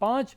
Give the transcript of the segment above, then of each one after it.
5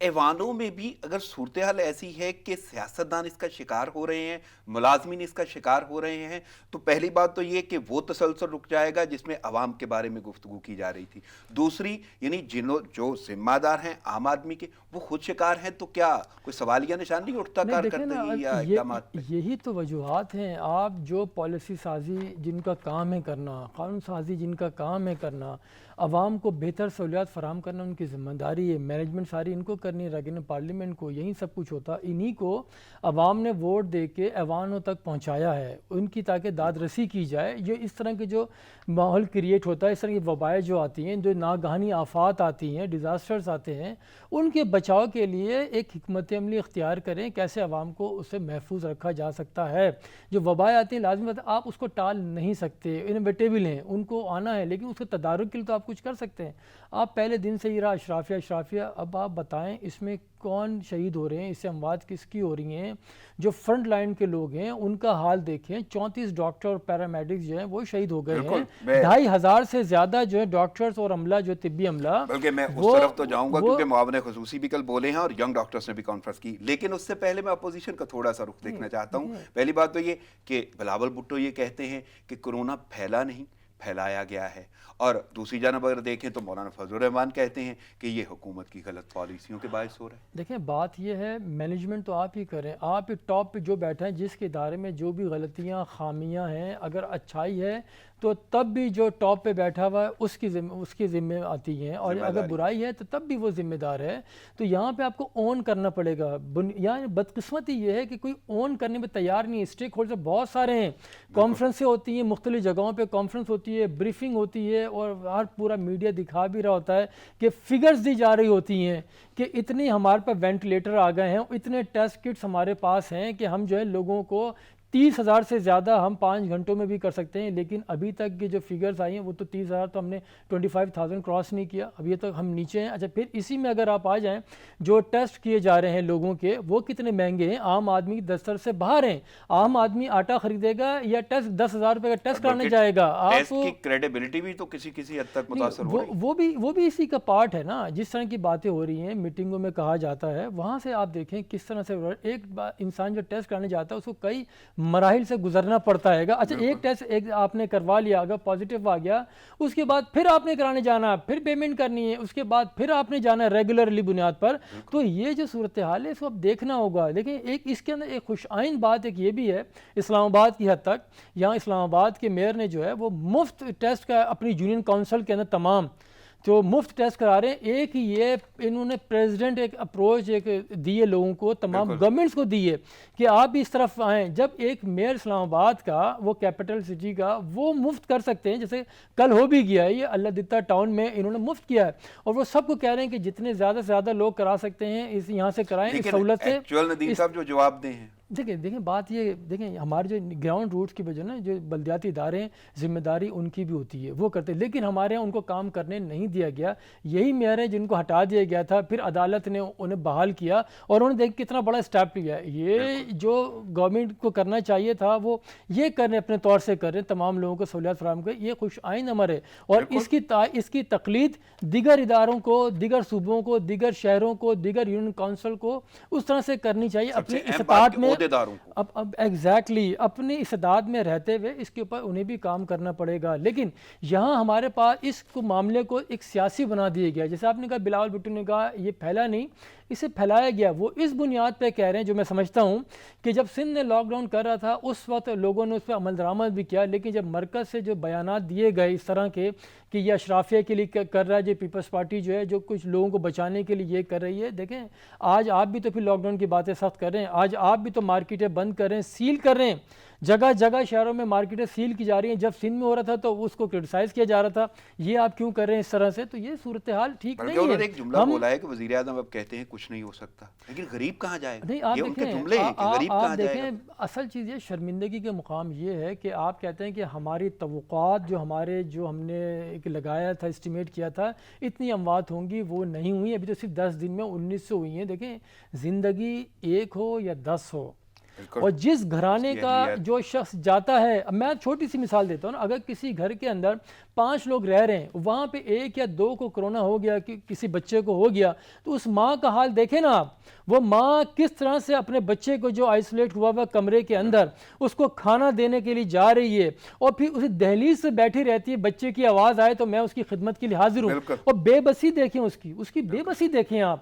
ایوانوں میں بھی اگر صورتحال ایسی ہے کہ سیاستدان اس کا شکار ہو رہے ہیں، ملازمین اس کا شکار ہو رہے ہیں، تو پہلی بات تو یہ کہ وہ تسلسل رک جائے گا جس میں عوام کے بارے میں گفتگو کی جا رہی تھی. دوسری یعنی جو ذمہ دار ہیں عام آدمی کے وہ خود شکار ہیں، تو کیا کوئی سوالیہ نشان نہیں اٹھتا نہیں دیکھیں نا، کارکردگی یا اقدامات پہ؟ یہی تو وجوہات ہیں. آپ جو پالیسی سازی جن کا کام ہے کرنا، قانون سازی جن کا کام ہے کرنا، عوام کو بہتر سہولیات فراہم کرنا ان کی ذمہ داری ہے، مینجمنٹ ساری ان کو کرنی ہے، رکن پارلیمنٹ کو، یہی سب کچھ ہوتا. انہی کو عوام نے ووٹ دے کے ایوانوں تک پہنچایا ہے، ان کی تاکہ داد رسی کی جائے. یہ اس طرح کے جو ماحول کریٹ ہوتا ہے، اس طرح کی وبائیں جو آتی ہیں، جو ناگہانی آفات آتی ہیں، ڈیزاسٹرز آتے ہیں، ان کے بچاؤ کے لیے ایک حکمت عملی اختیار کریں کیسے عوام کو اس سے محفوظ رکھا جا سکتا ہے. جو وبائیں آتی ہیں لازمی بات ہے، آپ اس کو ٹال نہیں سکتے، انویٹیبل ہیں، ان کو آنا ہے، لیکن اس کے تدارک کے لیے تو آپ کچھ کر سکتے ہیں. آپ پہلے دن سے ہی رہا اشرافیہ. اب آپ بتائیں اس میں کون شہید ہو رہے ہیں، اس سے اموات کس کی ہو رہی ہیں؟ جو فرنٹ لائن کے لوگ ہیں ان کا حال دیکھیں. 34 ڈاکٹر اور پیرامیڈکس جو ہیں وہ شہید ہو گئے ہیں. 2,500 سے زیادہ جو ہے ڈاکٹرز اور عملہ، جو طبی عملہ، بلکہ میں اس طرف تو جاؤں گا کیونکہ معاون خصوصی بھی کل بولے ہیں اور ینگ ڈاکٹرز نے بھی کانفرنس کی. لیکن اس سے پہلے میں اپوزیشن کا تھوڑا سا رخ دیکھنا چاہتا ہوں. پہلی بات تو یہ کہ بلاول بھٹو یہ کہتے ہیں کہ کرونا پھیلا نہیں، پھیلایا گیا ہے. اور دوسری جانب اگر دیکھیں تو مولانا فضل الرحمان کہتے ہیں کہ یہ حکومت کی غلط پالیسیوں کے باعث ہو رہا ہے. دیکھیں بات یہ ہے، مینجمنٹ تو آپ ہی کریں. آپ ٹاپ پہ جو بیٹھا ہے، جس کے ادارے میں جو بھی غلطیاں خامیاں ہیں، اگر اچھائی ہے تو تب بھی جو ٹاپ پہ بیٹھا ہوا ہے اس کی ذمہ آتی ہیں، اور اگر برائی ہے تو تب بھی وہ ذمہ دار ہے. تو یہاں پہ آپ کو اون کرنا پڑے گا. یہاں بدقسمتی یہ ہے کہ کوئی اون کرنے میں تیار نہیں ہے. اسٹیک ہولڈر بہت سارے ہیں، کانفرنسیں ہوتی ہیں، مختلف جگہوں پہ کانفرنس ہوتی ہے، بریفنگ ہوتی ہے، اور ہر پورا میڈیا دکھا بھی رہا ہوتا ہے کہ فگرز دی جا رہی ہوتی ہیں کہ اتنی ہمارے پاس وینٹیلیٹر آ گئے ہیں، اتنے ٹیسٹ کٹس ہمارے پاس ہیں کہ ہم جو ہے لوگوں کو 30,000 سے زیادہ ہم 5 گھنٹوں میں بھی کر سکتے ہیں. لیکن ابھی تک کی جو فگرز آئی ہیں وہ تو 30,000 تو ہم نے 25,000 کراس نہیں کیا، ابھی یہ تک ہم نیچے ہیں. اچھا پھر اسی میں اگر آپ آ جائیں، جو ٹیسٹ کیے جا رہے ہیں لوگوں کے وہ کتنے مہنگے ہیں، عام آدمی دستر سے باہر ہیں. عام آدمی آٹا خریدے گا یا ٹیسٹ 10,000 روپے کا ٹیسٹ کرانے جائے گا؟ ٹیسٹ کی کریڈیبلٹی بھی تو کسی حد تک متاثر ہو رہی ہے. وہ بھی اسی کا پارٹ ہے نا. جس طرح کی باتیں ہو رہی ہیں میٹنگوں میں کہا جاتا ہے، وہاں سے آپ دیکھیں کس طرح سے ایک انسان جو ٹیسٹ کرانے جاتا ہے اس کو کئی مراحل سے گزرنا پڑتا ہے گا. اچھا ایک ٹیسٹ آپ نے کروا لیا، اگر پازیٹیو آ گیا، اس کے بعد پھر آپ نے کرانے جانا، پھر پیمنٹ کرنی ہے، اس کے بعد پھر آپ نے جانا ریگولرلی بنیاد پر. تو یہ جو صورتحال ہے اس کو اب دیکھنا ہوگا. لیکن ایک اس کے اندر ایک خوش آئند بات ایک یہ بھی ہے، اسلام آباد کی حد تک، یہاں اسلام آباد کے میئر نے جو ہے وہ مفت ٹیسٹ کا اپنی یونین کونسل کے اندر تمام جو مفت ٹیسٹ کرا رہے ہیں. ایک یہ انہوں نے پریزیڈنٹ ایک اپروچ ایک دیے لوگوں کو، تمام گورنمنٹس کو دیے کہ آپ بھی اس طرف آئیں. جب ایک میئر اسلام آباد کا، وہ کیپٹل سٹی کا، وہ مفت کر سکتے ہیں، جیسے کل ہو بھی گیا ہے یہ اللہ دتا ٹاؤن میں انہوں نے مفت کیا ہے، اور وہ سب کو کہہ رہے ہیں کہ جتنے زیادہ سے زیادہ لوگ کرا سکتے ہیں اس یہاں سے کرائیں، اس سہولت سے. ایکچوئل ندیم صاحب جو جواب دیں ہیں، دیکھیں بات یہ، دیکھیں ہمارے جو گراؤنڈ روٹس کی وجہ نا، جو بلدیاتی ادارے ہیں، ذمہ داری ان کی بھی ہوتی ہے، وہ کرتے ہیں. لیکن ہمارے یہاں ان کو کام کرنے نہیں دیا گیا. یہی میئر ہیں جن کو ہٹا دیا گیا تھا، پھر عدالت نے انہیں بحال کیا، اور انہوں نے دیکھ کتنا بڑا اسٹیپ لیا. یہ جو گورنمنٹ کو کرنا چاہیے تھا وہ یہ کر رہے، اپنے طور سے کر رہے ہیں، تمام لوگوں کو سہولیات فراہم کریں. یہ خوش آئند امر ہے، اور اس کی تقلید دیگر اداروں کو، دیگر صوبوں کو، دیگر شہروں کو، دیگر یونین کونسل کو اس طرح سے کرنی چاہیے. اپنی استطاعت میں اب ایگزیکٹلی اپنی استعداد میں رہتے ہوئے اس کے اوپر انہیں بھی کام کرنا پڑے گا. لیکن یہاں ہمارے پاس اس کو معاملے کو ایک سیاسی بنا دیا گیا. جیسے آپ نے کہا، بلاول بھٹو نے کہا یہ پھیلا نہیں، اسے پھیلایا گیا. وہ اس بنیاد پہ کہہ رہے ہیں، جو میں سمجھتا ہوں کہ جب سندھ نے لاک ڈاؤن کر رہا تھا اس وقت لوگوں نے اس پہ عمل درآمد بھی کیا، لیکن جب مرکز سے جو بیانات دیے گئے اس طرح کے کہ یہ اشرافیہ کے لیے کر رہا ہے، جو پیپلز پارٹی جو ہے جو کچھ لوگوں کو بچانے کے لیے یہ کر رہی ہے. دیکھیں آج آپ بھی تو پھر لاک ڈاؤن کی باتیں سخت کر رہے ہیں، آج آپ بھی تو مارکیٹیں بند کر رہے ہیں، سیل کر رہے ہیں. جگہ جگہ شہروں میں مارکیٹیں سیل کی جا رہی ہیں. جب سندھ میں ہو رہا تھا تو اس کو کرٹیسائز کیا جا رہا تھا، یہ آپ کیوں کر رہے ہیں اس طرح سے؟ تو یہ صورتحال ٹھیک نہیں ہے. انہوں نے ایک جملہ بولا ہے کہ وزیر اعظم اب کہتے ہیں کچھ نہیں ہو سکتا، لیکن غریب کہاں جائے گا؟ نہیں آپ یہ ان کے جملے ہیں کہ غریب کہاں جائے گا. اصل چیز یہ شرمندگی کے مقام یہ ہے کہ آپ کہتے ہیں کہ ہماری توقعات جو ہم نے ایک لگایا تھا، اسٹیمیٹ کیا تھا اتنی اموات ہوں گی، وہ نہیں ہوئی. ابھی تو صرف 10 دن میں 1900 ہوئی ہیں. دیکھیں زندگی 1 ہو یا 10 ہو، اور جس گھرانے کا جو شخص جاتا ہے، میں چھوٹی سی مثال دیتا ہوں نا، اگر کسی گھر کے اندر 5 لوگ رہ رہے ہیں، وہاں پہ 1 یا 2 کو کرونا ہو گیا، کہ کسی بچے کو ہو گیا، تو اس ماں کا حال دیکھیں نا آپ، وہ ماں کس طرح سے اپنے بچے کو جو آئسولیٹ ہوا ہوا کمرے کے اندر اس کو کھانا دینے کے لیے جا رہی ہے، اور پھر اسی دہلیز سے بیٹھی رہتی ہے، بچے کی آواز آئے تو میں اس کی خدمت کے لیے حاضر ہوں. اور بے بسی دیکھیں اس کی بے بسی دیکھیں آپ،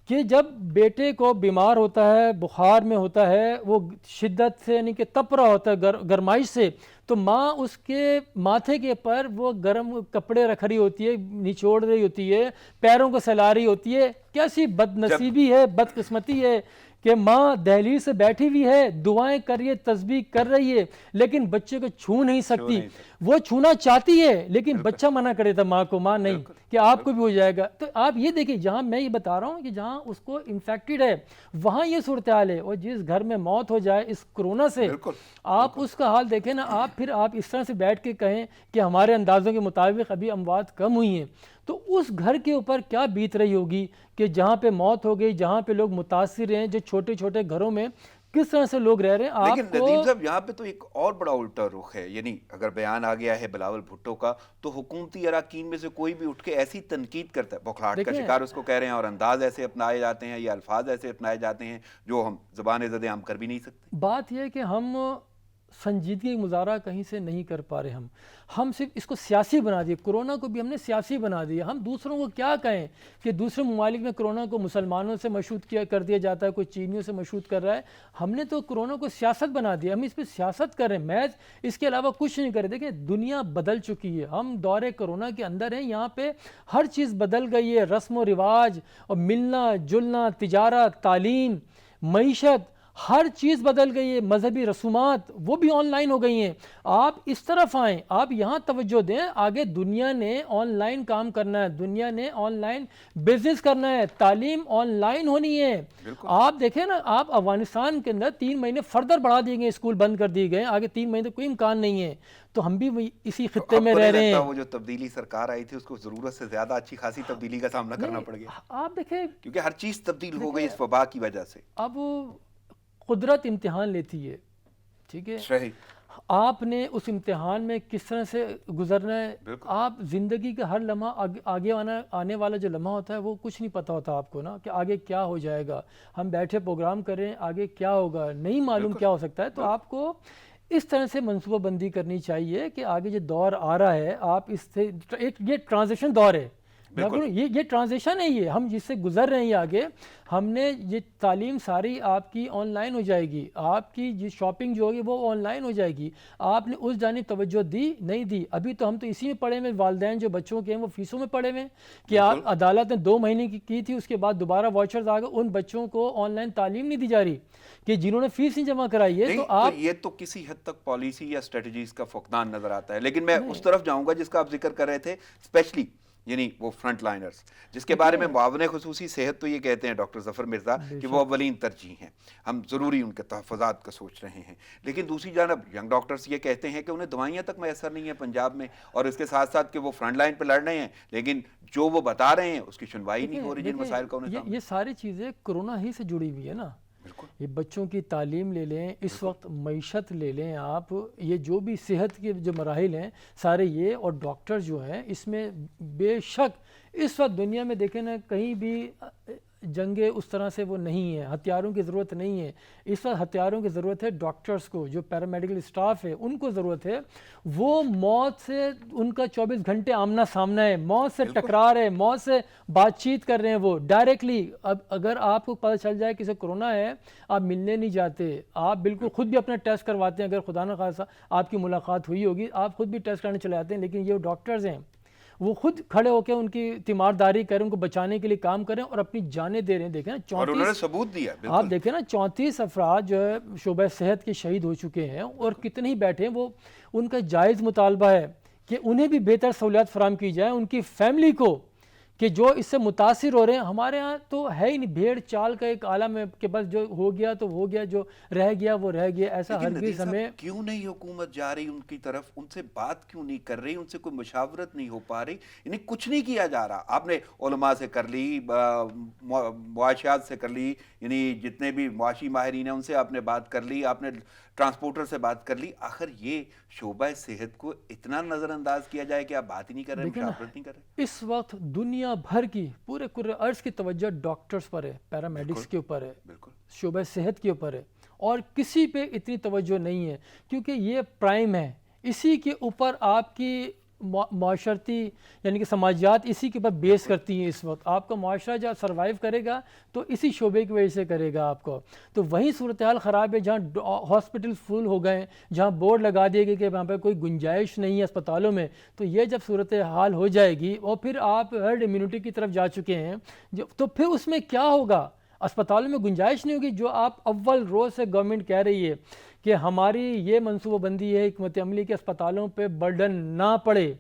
کہ جب بیٹے کو بیمار ہوتا ہے، بخار میں ہوتا ہے، وہ شدت سے یعنی کہ تپ رہا ہوتا ہے گرمائش سے، تو ماں اس کے ماتھے کے پر وہ گرم کپڑے رکھ رہی ہوتی ہے، نچوڑ رہی ہوتی ہے، پیروں کو سلا رہی ہوتی ہے. کیسی بد نصیبی ہے، بد قسمتی ہے کہ ماں دہلیز سے بیٹھی ہوئی ہے، دعائیں کر رہی ہے، تسبیح کر رہی ہے، لیکن بچے کو چھو نہیں سکتی. وہ چھونا چاہتی ہے لیکن بچہ منع کرے تھا ماں کو، ماں نہیں، کہ آپ کو بھی ہو جائے گا. تو آپ یہ دیکھیں، جہاں میں یہ بتا رہا ہوں کہ جہاں اس کو انفیکٹڈ ہے وہاں یہ صورتحال ہے، اور جس گھر میں موت ہو جائے اس کرونا سے، آپ اس کا حال دیکھیں نا. پھر آپ اس طرح سے بیٹھ کے کہیں کہ ہمارے اندازوں کے مطابق ابھی اموات کم ہوئی ہیں، تو اس گھر کے اوپر کیا بیت رہی ہوگی کہ جہاں پہ موت ہو گئی، جہاں پہ لوگ متاثر ہیں، جو چھوٹے چھوٹے گھروں میں کس طرح سے لوگ رہ رہے ہیں. لیکن ندیم صاحب یہاں پہ تو ایک اور بڑا الٹا رخ ہے، یعنی اگر بیان آ گیا ہے بلاول بھٹو کا، تو حکومتی اراکین میں سے کوئی بھی اٹھ کے ایسی تنقید کرتا ہے، بخلاہٹ کا شکار اس کو کہہ رہے ہیں، اور انداز ایسے اپنائے جاتے ہیں یا الفاظ ایسے اپنائے جاتے ہیں جو ہم زبان زد عام کر بھی نہیں سکتے. بات یہ ہے کہ ہم سنجیدگی مظاہرہ کہیں سے نہیں کر پا رہے. ہم صرف اس کو سیاسی بنا دیے، کرونا کو بھی ہم نے سیاسی بنا دیا. ہم دوسروں کو کیا کہیں کہ دوسرے ممالک میں کرونا کو مسلمانوں سے مشہود کر دیا جاتا ہے، کوئی چینیوں سے مشہود کر رہا ہے. ہم نے تو کرونا کو سیاست بنا دیا، ہم اس پہ سیاست کر رہے ہیں، محض اس کے علاوہ کچھ نہیں کر رہے. دیکھیں دنیا بدل چکی ہے، ہم دور کرونا کے اندر ہیں. یہاں پہ ہر چیز بدل گئی ہے، رسم و رواج اور ملنا جلنا، تجارت، تعلیم، معیشت، ہر چیز بدل گئی ہے. مذہبی رسومات وہ بھی آن لائن ہو گئی ہیں. آپ اس طرف آئیں، آپ یہاں توجہ دیں. آگے دنیا نے آن لائن کام کرنا ہے، دنیا نے آن لائن بزنس کرنا ہے، تعلیم آن لائن ہونی ہے. آپ دیکھیں نا، آپ افغانستان کے اندر 3 مہینے فردر بڑھا دیے گئے، اسکول بند کر دیے گئے، آگے 3 مہینے کوئی امکان نہیں ہے. تو ہم بھی اسی خطے میں رہ رہے ہیں. وہ جو تبدیلی سرکار آئی تھی اس کو ضرورت سے زیادہ اچھی خاصی تبدیلی کا سامنا کرنا پڑ گیا. آپ دیکھیں کیونکہ ہر چیز تبدیل ہو گئی اس وبا کی وجہ سے. اب قدرت امتحان لیتی ہے، ٹھیک ہے، آپ نے اس امتحان میں کس طرح سے گزرنا ہے. آپ زندگی کا ہر لمحہ، آگے آنے والا جو لمحہ ہوتا ہے وہ کچھ نہیں پتہ ہوتا آپ کو نا، کہ آگے کیا ہو جائے گا. ہم بیٹھے پروگرام کر رہے ہیں، آگے کیا ہوگا نہیں معلوم، کیا ہو سکتا ہے. تو آپ کو اس طرح سے منصوبہ بندی کرنی چاہیے کہ آگے جو دور آ رہا ہے، آپ اس سے یہ ٹرانزیشن دور ہے. یہ ٹرانزیشن ہے، یہ ہم جس سے گزر رہے ہیں. آگے ہم نے یہ تعلیم ساری آپ کی آن لائن ہو جائے گی، آپ کی جو شاپنگ جو ہوگی وہ آن لائن ہو جائے گی. آپ نے اس جانب توجہ دی نہیں دی. ابھی تو ہم تو اسی میں پڑے ہوئے، والدین جو بچوں کے ہیں وہ فیسوں میں پڑے ہوئے ہیں کہ آپ عدالت نے 2 مہینے کی تھی، اس کے بعد دوبارہ واچرز آ گئے. ان بچوں کو آن لائن تعلیم نہیں دی جا رہی کہ جنہوں نے فیس نہیں جمع کرائی ہے. تو آپ یہ تو کسی حد تک پالیسی یا اسٹریٹجیز کا فقدان نظر آتا ہے. لیکن میں اس طرف جاؤں گا جس کا آپ ذکر کر رہے تھے، اسپیشلی یعنی وہ فرنٹ لائنرز، جس کے بارے میں معاون خصوصی صحت تو یہ کہتے ہیں ڈاکٹر ظفر مرزا کہ وہ اولین ترجیح ہیں، ہم ضروری ان کے تحفظات کا سوچ رہے ہیں. لیکن دوسری جانب ینگ ڈاکٹرز یہ کہتے ہیں کہ انہیں دوائیاں تک میسر نہیں ہیں پنجاب میں، اور اس کے ساتھ ساتھ کہ وہ فرنٹ لائن پہ لڑ رہے ہیں لیکن جو وہ بتا رہے ہیں اس کی سنوائی نہیں ہو رہی جن مسائل کا انہیں. یہ ساری چیزیں کرونا ہی سے جڑی ہوئی ہے نا. یہ بچوں کی تعلیم لے لیں، اس وقت معیشت لے لیں آپ، یہ جو بھی صحت کے جو مراحل ہیں سارے یہ، اور ڈاکٹر جو ہیں اس میں بے شک اس وقت دنیا میں دیکھیں نا کہیں بھی جنگیں اس طرح سے وہ نہیں ہیں، ہتھیاروں کی ضرورت نہیں ہے. اس وقت ہتھیاروں کی ضرورت ہے ڈاکٹرز کو، جو پیرامیڈیکل اسٹاف ہے ان کو ضرورت ہے. وہ موت سے ان کا 24 گھنٹے آمنا سامنا ہے، موت سے ٹکرا رہے ہیں، موت سے بات چیت کر رہے ہیں وہ ڈائریکٹلی. اب اگر آپ کو پتہ چل جائے کسی کرونا ہے، آپ ملنے نہیں جاتے، آپ بالکل خود بھی اپنا ٹیسٹ کرواتے ہیں. اگر خدا نہ خواستہ آپ کی ملاقات ہوئی ہوگی، آپ خود بھی ٹیسٹ کرانے چلے جاتے ہیں. لیکن یہ ڈاکٹرز ہیں وہ خود کھڑے ہو کے ان کی تیمارداری کریں، ان کو بچانے کے لیے کام کریں اور اپنی جانیں دے رہے ہیں. دیکھیں نا 34 ثبوت دیا، آپ دیکھیں نا 34 افراد جو ہے شعبہ صحت کے شہید ہو چکے ہیں، اور کتنے ہی بیٹھے ہیں. وہ ان کا جائز مطالبہ ہے کہ انہیں بھی بہتر سہولیات فراہم کی جائے، ان کی فیملی کو کہ جو اس سے متاثر ہو رہے ہیں. ہمارے ہاں تو ہے ہی نہیں, بھیڑ چال کا ایک عالم ہے کہ بس جو ہو گیا تو ہو گیا, جو رہ گیا وہ رہ گیا. ایسا لیکن ندیم ہرگز صاحب ہمیں کیوں نہیں حکومت جا رہی ان کی طرف, ان سے بات کیوں نہیں کر رہی, ان سے کوئی مشاورت نہیں ہو پا رہی, یعنی کچھ نہیں کیا جا رہا. آپ نے علماء سے کر لی, معاشیات سے کر لی, یعنی جتنے بھی معاشی ماہرین ہیں ان سے آپ نے بات کر لی, آپ نے ٹرانسپورٹر سے بات کر لی, آخر یہ شعبہ صحت کو اتنا نظر انداز کیا جائے کہ آپ بات ہی نہیں کر رہے, دیکھیں نا, مشاورت نہیں کر رہے. اس وقت دنیا بھر کی پورے کرۂ ارض کی توجہ ڈاکٹرز پر ہے, پیرامیڈکس کے اوپر ہے, بالکل شعبہ صحت کے اوپر ہے, اور کسی پہ اتنی توجہ نہیں ہے کیونکہ یہ پرائم ہے. اسی کے اوپر آپ کی معاشرتی یعنی کہ سماجیات اسی کے اوپر بیس کرتی ہیں. اس وقت آپ کا معاشرہ جہاں سروائیو کرے گا تو اسی شعبے کی وجہ سے کرے گا آپ کو. تو وہیں صورتحال خراب ہے جہاں ہاسپٹل فل ہو گئے, جہاں بورڈ لگا دیے گئے کہ وہاں پہ کوئی گنجائش نہیں ہے اسپتالوں میں. تو یہ جب صورتحال ہو جائے گی اور پھر آپ ہرڈ امیونٹی کی طرف جا چکے ہیں, تو پھر اس میں کیا ہوگا؟ اسپتالوں میں گنجائش نہیں ہوگی. جو آپ اول روز سے گورنمنٹ کہہ رہی ہے کہ ہماری یہ منصوبہ بندی ہے حکمت عملی کے اسپتالوں پہ برڈن نہ پڑے,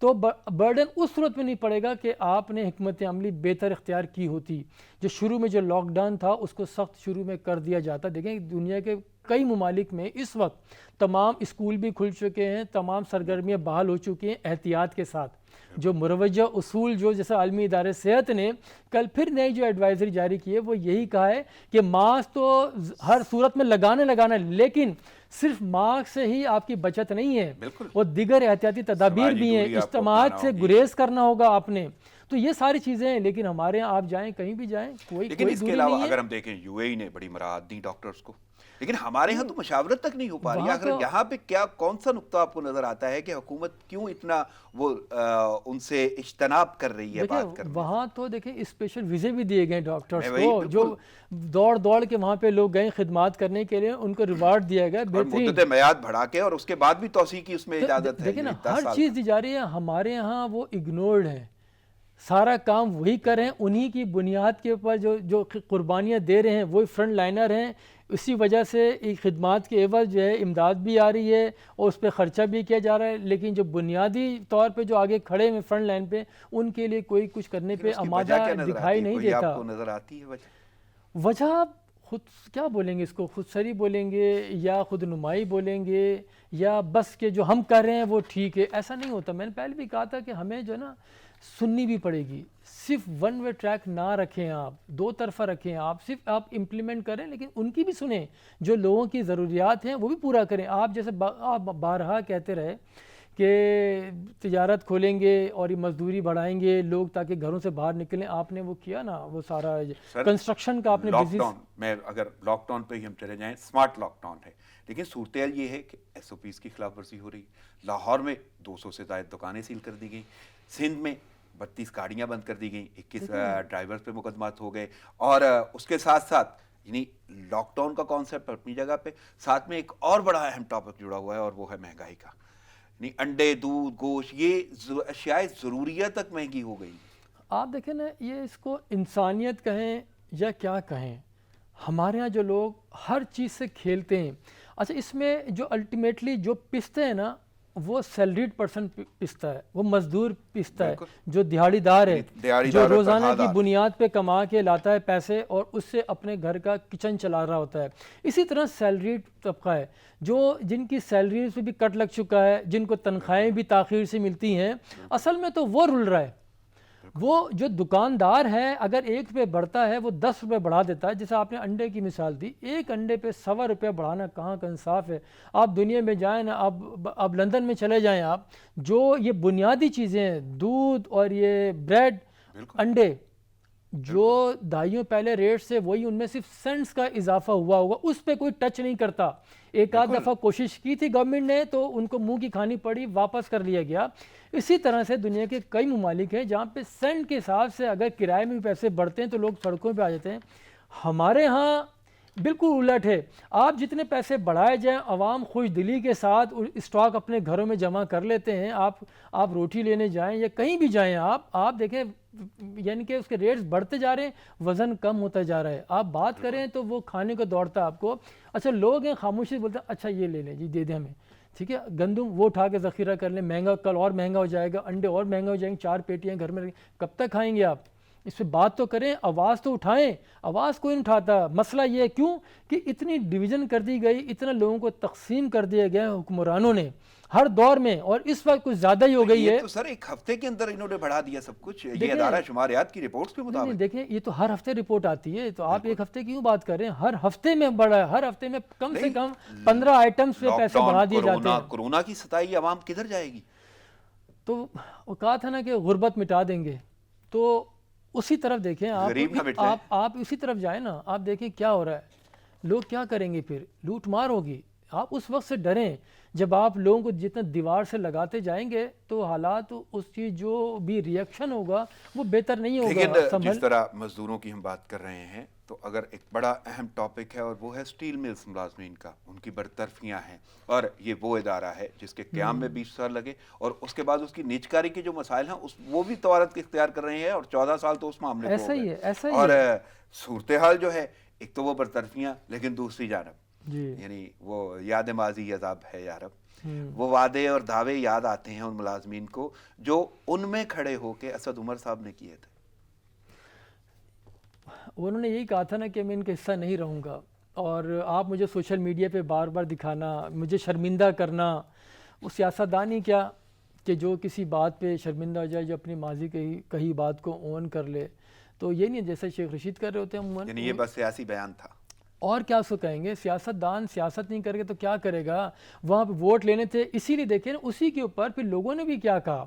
تو برڈن اس صورت میں نہیں پڑے گا کہ آپ نے حکمت عملی بہتر اختیار کی ہوتی. جو شروع میں جو لاک ڈاؤن تھا اس کو سخت شروع میں کر دیا جاتا. دیکھیں دنیا کے کئی ممالک میں اس وقت تمام اسکول بھی کھل چکے ہیں, تمام سرگرمیاں بحال ہو چکی ہیں احتیاط کے ساتھ. جو مروجہ اصول جو جیسے عالمی ادارے صحت نے کل پھر نئی جو ایڈوائزری جاری کی ہے وہ یہی کہا ہے کہ ماسک تو ہر صورت میں لگانا ہے, لیکن صرف ماسک سے ہی آپ کی بچت نہیں ہے, اور دیگر احتیاطی تدابیر بھی ہیں. اجتماعات سے گریز کرنا ہوگا آپ نے. تو یہ ساری چیزیں ہیں, لیکن ہمارے ہاں آپ جائیں کہیں بھی جائیں کوئی لیکن اس کے دوری علاوہ نہیں ہے. اگر ہم دیکھیں یو اے ای نے بڑی مراعات دی ڈاکٹرز کو, لیکن ہمارے ہاں تو مشاورت تک نہیں ہو پا رہی. اگر یہاں پہ کیا کون سا نقطہ آپ کو نظر آتا ہے کہ حکومت کیوں اتنا وہ ان سے اجتناب کر رہی ہے بات کرنے؟ وہاں تو دیکھیں اسپیشل ویزے بھی دیے گئے ڈاکٹرز کو, جو دوڑ کے وہاں پہ لوگ گئے خدمات کرنے کے لیے, ان کو ریوارڈ دیا گیا بہترین, مدت میعاد بڑھا کے, اور اس کے بعد بھی توسیع کی اس میں اجازت ہے. دیکھیں نا ہر چیز دی جا رہی ہے. ہمارے یہاں وہ اگنورڈ ہے, سارا کام وہی کریں, انہی کی بنیاد کے اوپر جو قربانیاں دے رہے ہیں وہی فرنٹ لائنر ہیں. اسی وجہ سے خدمات کے عوض جو ہے امداد بھی آ رہی ہے اور اس پہ خرچہ بھی کیا جا رہا ہے, لیکن جو بنیادی طور پہ جو آگے کھڑے ہیں فرنٹ لائن پہ, ان کے لیے کوئی کچھ کرنے پہ آمادہ دکھائی نہیں دیتا. آپ کو نظر آتی ہے وجہ خود کیا بولیں گے اس کو, خود سری بولیں گے یا خود نمائی بولیں گے, یا بس کہ جو ہم کر رہے ہیں وہ ٹھیک ہے؟ ایسا نہیں ہوتا. میں نے پہلے بھی کہا تھا کہ ہمیں جو نا سننی بھی پڑے گی. صرف ون وے ٹریک نہ رکھیں, آپ دو طرفہ رکھیں. آپ صرف آپ امپلیمنٹ کریں لیکن ان کی بھی سنیں, جو لوگوں کی ضروریات ہیں وہ بھی پورا کریں. آپ جیسے آپ بارہا کہتے رہے کہ تجارت کھولیں گے اور یہ مزدوری بڑھائیں گے لوگ تاکہ گھروں سے باہر نکلیں. آپ نے وہ کیا نا, وہ سارا کنسٹرکشن کا آپ نے لاک ڈاؤن میں, اگر لاک ڈاؤن پہ ہی ہم چلے جائیں, اسمارٹ لاک ڈاؤن ہے, لیکن صورتحال یہ ہے کہ ایس او پیز کی خلاف ورزی ہو رہی. لاہور میں 200 سے زائد دکانیں سیل کر دی گئیں, سندھ میں 32 گاڑیاں بند کر دی گئیں, 21 ڈرائیورز پہ مقدمات ہو گئے, اور اس کے ساتھ ساتھ یعنی لاک ڈاؤن کا کانسیپٹ اپنی جگہ پہ, ساتھ میں ایک اور بڑا اہم ٹاپک جڑا ہوا ہے اور وہ ہے مہنگائی کا. یعنی انڈے, دودھ, گوشت, یہ اشیاء ضروریہ تک مہنگی ہو گئی. آپ دیکھیں نا, یہ اس کو انسانیت کہیں یا کیا کہیں, ہمارے ہاں جو لوگ ہر چیز سے کھیلتے ہیں. اچھا اس میں جو الٹیمیٹلی جو پستے ہیں نا وہ سیلریڈ پرسن پستا ہے, وہ مزدور پستا ہے, جو دیہڑی دار ہے, جو روزانہ کی بنیاد پہ کما کے لاتا ہے پیسے اور اس سے اپنے گھر کا کچن چلا رہا ہوتا ہے. اسی طرح سیلریڈ طبقہ ہے جو جن کی سیلریز پہ بھی کٹ لگ چکا ہے, جن کو تنخواہیں بھی تاخیر سے ملتی ہیں. اصل میں تو وہ رول رہا ہے. وہ جو دکاندار ہے اگر 1 روپے بڑھتا ہے وہ 10 روپے بڑھا دیتا ہے. جیسے آپ نے انڈے کی مثال دی, ایک انڈے پہ 1.25 روپے بڑھانا کہاں کا انصاف ہے؟ آپ دنیا میں جائیں نا, اب لندن میں چلے جائیں آپ, جو یہ بنیادی چیزیں ہیں دودھ اور یہ بریڈ, انڈے, جو دہائیوں پہلے ریٹ سے وہی ان میں صرف سینٹس کا اضافہ ہوا ہوگا, اس پہ کوئی ٹچ نہیں کرتا. ایک آدھ دفعہ کوشش کی تھی گورنمنٹ نے تو ان کو منہ کی کھانی پڑی, واپس کر لیا گیا. اسی طرح سے دنیا کے کئی ممالک ہیں جہاں پہ سینٹ کے حساب سے اگر کرائے میں بھی پیسے بڑھتے ہیں تو لوگ سڑکوں پہ آ جاتے ہیں. ہمارے ہاں بالکل الٹ ہے. آپ جتنے پیسے بڑھائے جائیں عوام خوش دلی کے ساتھ اسٹاک اپنے گھروں میں جمع کر لیتے ہیں. آپ روٹی لینے جائیں یا کہیں بھی جائیں, آپ دیکھیں یعنی کہ اس کے ریٹس بڑھتے جا رہے ہیں, وزن کم ہوتا جا رہا ہے. آپ بات کریں تو وہ کھانے کو دوڑتا ہے آپ کو. اچھا لوگ ہیں خاموشی بولتے ہیں اچھا یہ لے لیں جی, دے دیں ہمیں. ٹھیک ہے، گندم وہ اٹھا کے ذخیرہ کر لیں، مہنگا کل اور مہنگا ہو جائے گا، انڈے اور مہنگا ہو جائیں گے، 4 پیٹیاں گھر میں رکھیں، کب تک کھائیں گے آپ؟ اس پہ بات تو کریں، آواز تو اٹھائیں، آواز کوئی نہیں اٹھاتا۔ مسئلہ یہ ہے کیوں کہ اتنی ڈویژن کر دی گئی، اتنا لوگوں کو تقسیم کر دیا گیا حکمرانوں نے ہر دور میں، اور اس وقت کچھ زیادہ ہی ہو گئی ہے۔ یہ تو سر ایک ہفتے کے اندر انہوں نے بڑھا دیا سب کچھ، یہ دیکھیں، ادارہ شماریات کی رپورٹس کے نہیں مطابق۔ دیکھیں، یہ تو ہر ہفتے رپورٹ آتی ہے، تو آپ ایک ہفتے کی کیوں بات کر رہے ہیں؟ ہر ہفتے میں بڑھا ہے، ہر ہفتے میں کم سے کم 15 آئٹمز پہ پیسے بڑھا دیے جاتے ہیں۔ کورونا کی ستائی عوام کدھر جائے گی؟ تو وہ کہا تھا نا کہ غربت مٹا دیں گے، تو اسی طرف دیکھیں غریب نہ مٹ جائے۔ آپ اسی طرف جائیں نا، آپ دیکھیں کیا ہو رہا ہے، لوگ کیا کریں گے پھر؟ لوٹ مار ہوگی۔ آپ اس وقت سے ڈریں جب آپ لوگوں کو جتنا دیوار سے لگاتے جائیں گے تو حالات، اس کی جو بھی ری ایکشن ہوگا وہ بہتر نہیں ہوگا۔ لیکن جس طرح مزدوروں کی ہم بات کر رہے ہیں، تو اگر ایک بڑا اہم ٹاپک ہے اور وہ ہے سٹیل ملز ملازمین کا، ان کی برطرفیاں ہیں، اور یہ وہ ادارہ ہے جس کے قیام میں 20 سال لگے، اور اس کے بعد اس کی نیجکاری کے جو مسائل ہیں وہ بھی توارت اختیار کر رہے ہیں، اور 14 سال تو اس معاملے کو ایسا ہی ہے، ایسا ہی اور ہے۔ صورتحال جو ہے، ایک تو وہ برطرفیاں، لیکن دوسری جانب جی، یعنی وہ یاد ماضی عذاب ہے یارب، وہ وعدے اور دعوے یاد آتے ہیں ان ملازمین کو جو ان میں کھڑے ہو کے اسد عمر صاحب نے کیے تھے۔ انہوں نے یہی کہا تھا نا کہ میں ان کا حصہ نہیں رہوں گا، اور آپ مجھے سوشل میڈیا پہ بار بار دکھانا، مجھے شرمندہ کرنا، وہ سیاستدان ہی کیا کہ جو کسی بات پہ شرمندہ ہو جائے، جو اپنی ماضی کہی بات کو اون کر لے، تو یہ نہیں جیسے شیخ رشید کر رہے ہوتے ہیں عموماً، یعنی یہ بس سیاسی بیان تھا۔ اور کیا اس کو کہیں گے؟ سیاستدان سیاست نہیں کرے گا تو کیا کرے گا؟ وہاں پہ ووٹ لینے تھے، اسی لیے دیکھیں نا، اسی کے اوپر پھر لوگوں نے بھی کیا کہا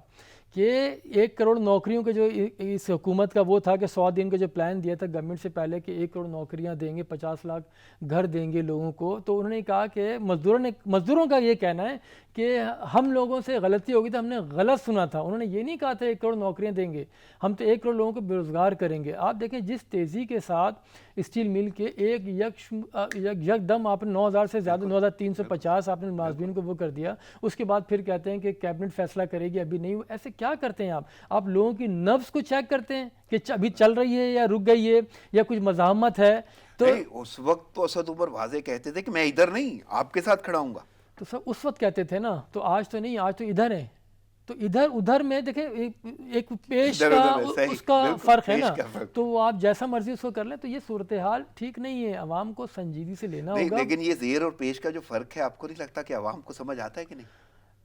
کہ 1 کروڑ نوکریوں کے جو اس حکومت کا وہ تھا کہ 100 دن کا جو پلان دیا تھا گورنمنٹ سے پہلے کہ 1 کروڑ نوکریاں دیں گے، 50 لاکھ گھر دیں گے لوگوں کو، تو انہوں نے کہا کہ مزدوروں کا یہ کہنا ہے کہ ہم لوگوں سے غلطی ہوگی تو ہم نے غلط سنا تھا۔ انہوں نے یہ نہیں کہا تھا 1 کروڑ نوکریاں دیں گے، ہم تو 1 کروڑ لوگوں کو بے روزگار کریں گے۔ آپ دیکھیں جس تیزی کے ساتھ اسٹیل مل کے یک دم آپ نے 9000 سے زیادہ 9350 آپ نے ملازمین کو وہ کر دیا، اس کے بعد پھر کہتے ہیں کہ کیبنٹ فیصلہ کرے گی، ابھی نہیں۔ ایسے کیا کرتے ہیں آپ لوگوں کی نبض کو چیک کرتے ہیں کہ ابھی چل رہی ہے یا رک گئی ہے یا کچھ مزاحمت ہے؟ تو اس وقت تو اسد عمر واضح کہتے تھے کہ میں ادھر نہیں، آپ کے ساتھ کھڑا ہوں گا۔ تو سب اس وقت کہتے تھے نا، تو آج تو نہیں، آج تو ادھر ہیں۔ تو ادھر ادھر میں دیکھیں ایک پیش کا اس کا فرق ہے نا، تو آپ جیسا مرضی اس کو کر لیں، تو یہ صورتحال ٹھیک نہیں ہے، عوام کو سنجیدگی سے لینا ہوگا۔ لیکن یہ زیر اور پیش کا جو فرق ہے، آپ کو نہیں لگتا کہ عوام کو سمجھ آتا ہے کہ نہیں؟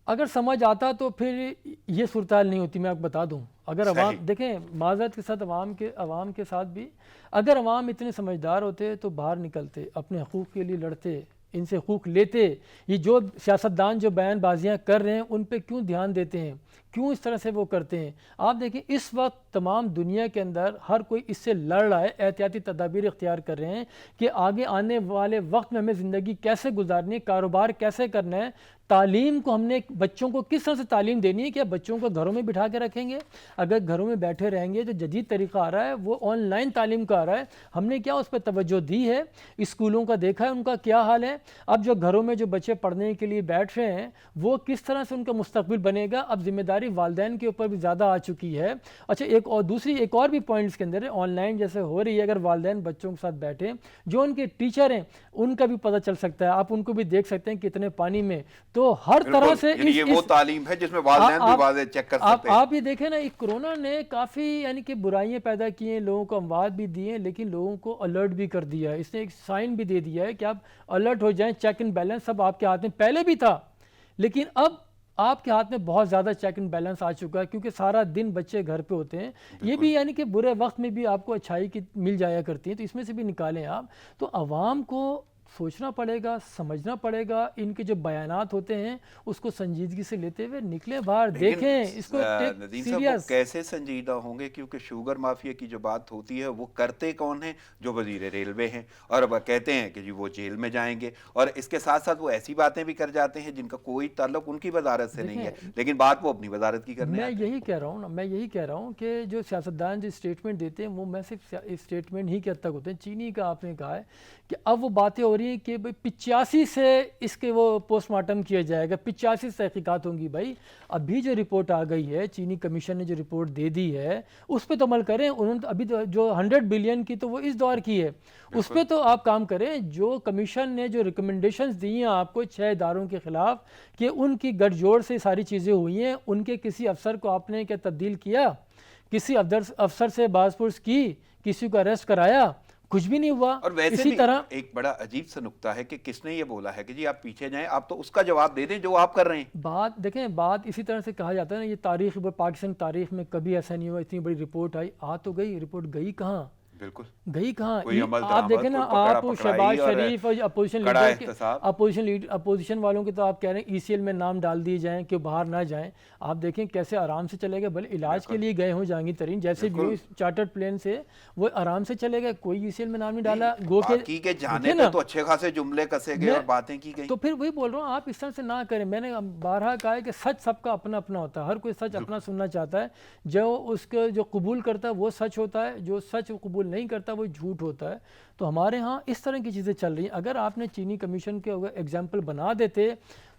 اگر سمجھ آتا تو پھر یہ صورتحال نہیں ہوتی، میں آپ کو بتا دوں۔ اگر عوام دیکھیں، معذرت کے ساتھ عوام کے ساتھ بھی اگر عوام اتنے سمجھدار ہوتے تو باہر نکلتے، اپنے حقوق کے لیے لڑتے، ان سے حقوق لیتے۔ یہ جو سیاستدان جو بیان بازیاں کر رہے ہیں ان پہ کیوں دھیان دیتے ہیں، کیوں اس طرح سے وہ کرتے ہیں؟ آپ دیکھیں اس وقت تمام دنیا کے اندر ہر کوئی اس سے لڑ رہا ہے، احتیاطی تدابیر اختیار کر رہے ہیں کہ آگے آنے والے وقت میں ہمیں زندگی کیسے گزارنی ہے، کاروبار کیسے کرنا ہے، تعلیم کو ہم نے بچوں کو کس طرح سے تعلیم دینی ہے۔ کیا بچوں کو گھروں میں بٹھا کے رکھیں گے؟ اگر گھروں میں بیٹھے رہیں گے، جو جدید طریقہ آ رہا ہے وہ آن لائن تعلیم کا آ رہا ہے، ہم نے کیا اس پہ توجہ دی ہے؟ اسکولوں کا دیکھا ہے ان کا کیا حال ہے؟ اب جو گھروں میں جو بچے پڑھنے کے لیے بیٹھ رہے ہیں وہ کس طرح سے ان کا مستقبل بنے گا؟ اب ذمہ داری والدین کے اوپر بھی زیادہ آ چکی ہے۔ اچھا ایک اور بھی پوائنٹس کے اندر ہے، آن لائن جیسے ہو رہی ہے، اگر والدین بچوں کے ساتھ بیٹھیں، جو ان کے ٹیچر ہیں ان کا بھی پتہ چل سکتا ہے، آپ ان کو بھی دیکھ سکتے ہیں کتنے پانی میں، تو ہر طرح سے یہ وہ تعلیم ہے جس میں والدین بھی واضح چیک کر سکتے ہیں۔ آپ یہ دیکھیں نا، ایک کرونا نے کافی یعنی کہ برائیاں پیدا کی ہیں، لوگوں کو اموات بھی دی ہیں، لیکن لوگوں کو الرٹ بھی کر دیا ہے۔ اس نے ایک سائن بھی دے دیا ہے کہ آپ الرٹ ہو جائیں، چیک اینڈ بیلنس سب آپ کے ہاتھ میں پہلے بھی تھا، لیکن اب آپ کے ہاتھ میں بہت زیادہ چیک اینڈ بیلنس آ چکا ہے، کیونکہ سارا دن بچے گھر پہ ہوتے ہیں۔ یہ بھی یعنی کہ برے وقت میں بھی آپ کو اچھائی کی مل جایا کرتی ہیں، تو اس میں سے بھی نکالیں آپ۔ تو عوام کو سوچنا پڑے گا، سمجھنا پڑے گا، ان کے جو بیانات ہوتے ہیں اس کو سنجیدگی سے لیتے ہوئے نکلیں باہر، دیکھیں اس کو ندیم صاحب، وہ کیسے سنجیدہ ہوں گے؟ کیونکہ شوگر مافیا کی جو بات ہوتی ہے وہ کرتے کون ہیں؟ جو وزیر ریلوے ہیں، اور اب کہتے ہیں کہ جی وہ جیل میں جائیں گے، اور اس کے ساتھ ساتھ وہ ایسی باتیں بھی کر جاتے ہیں جن کا کوئی تعلق ان کی وزارت سے نہیں ہے، لیکن بات وہ اپنی وزارت کی کرنے آتے ہیں۔ میں یہی کہہ رہا ہوں کہ جو سیاستدان جو اسٹیٹمنٹ دیتے ہیں وہ میں صرف اسٹیٹمنٹ ہی کے حد تک ہوتے ہیں۔ چینی کا آپ نے کہا ہے کہ اب وہ باتیں ہو رہی ہیں کہ 85 سے اس کے وہ پوسٹ مارٹم کیا جائے گا، 85 سے تحقیقات ہوں گی. بھائی ابھی جو رپورٹ آ گئی ہے، چینی کمیشن نے جو رپورٹ دے دی ہے اس پہ تو عمل کریں. انہوں نے ابھی جو 100 بلین کی تو وہ اس دور کی ہے، اس پہ تو آپ کام کریں. جو کمیشن نے جو ریکمنڈیشنز دی ہیں آپ کو 6 اداروں کے خلاف کہ ان کی گٹھ جوڑ سے ساری چیزیں ہوئی ہیں، ان کے کسی افسر کو آپ نے کیا تبدیل کیا؟ کسی افسر سے باز پرس کی؟ کسی کو اریسٹ کرایا؟ کچھ بھی نہیں ہوا. اور ویسے اسی بھی طرح ایک بڑا عجیب سا نکتہ ہے کہ کس نے یہ بولا ہے کہ جی آپ پیچھے جائیں، آپ تو اس کا جواب دے دیں جو آپ کر رہے ہیں. بات دیکھیں، بات اسی طرح سے کہا جاتا ہے نا، یہ تاریخ پاکستان تاریخ میں کبھی ایسا نہیں ہوا. اتنی بڑی رپورٹ آئی، آ تو گئی، رپورٹ گئی کہاں؟ بالکل گئی کہاں؟ عمل آپ دیکھیں نا، آپ شہباز شریف اور اپوزیشن لیڈر کے اپوزیشن والوں کے تو آپ کہہ رہے ہیں ECL میں نام ڈال دیے جائیں کہ باہر نہ جائیں. آپ دیکھیں کیسے آرام سے چلے گئے، بھلے علاج کے لیے گئے ہوں جہانگیر ترین جیسے بھی چارٹرڈ پلین سے، وہ آرام سے چلے گئے، کوئی ECL میں نام نہیں ڈالا. باقی کے جانے پہ تو اچھے خاصے جملے کسے گئے اور باتیں کی گئی. تو پھر وہی بول رہا ہوں، آپ اس طرح سے نہ کریں. میں نے بارہا کہا ہے کہ سچ سب کا اپنا اپنا ہوتا ہے، ہر کوئی سچ اپنا سننا چاہتا ہے. جو اس کے جو قبول کرتا ہے وہ سچ ہوتا ہے، جو سچ قبول نہیں کرتا وہ جھوٹ ہوتا ہے. تو ہمارے ہاں اس طرح کی چیزیں چل رہی ہیں. اگر آپ نے چینی کمیشن کے ایگزامپل بنا دیتے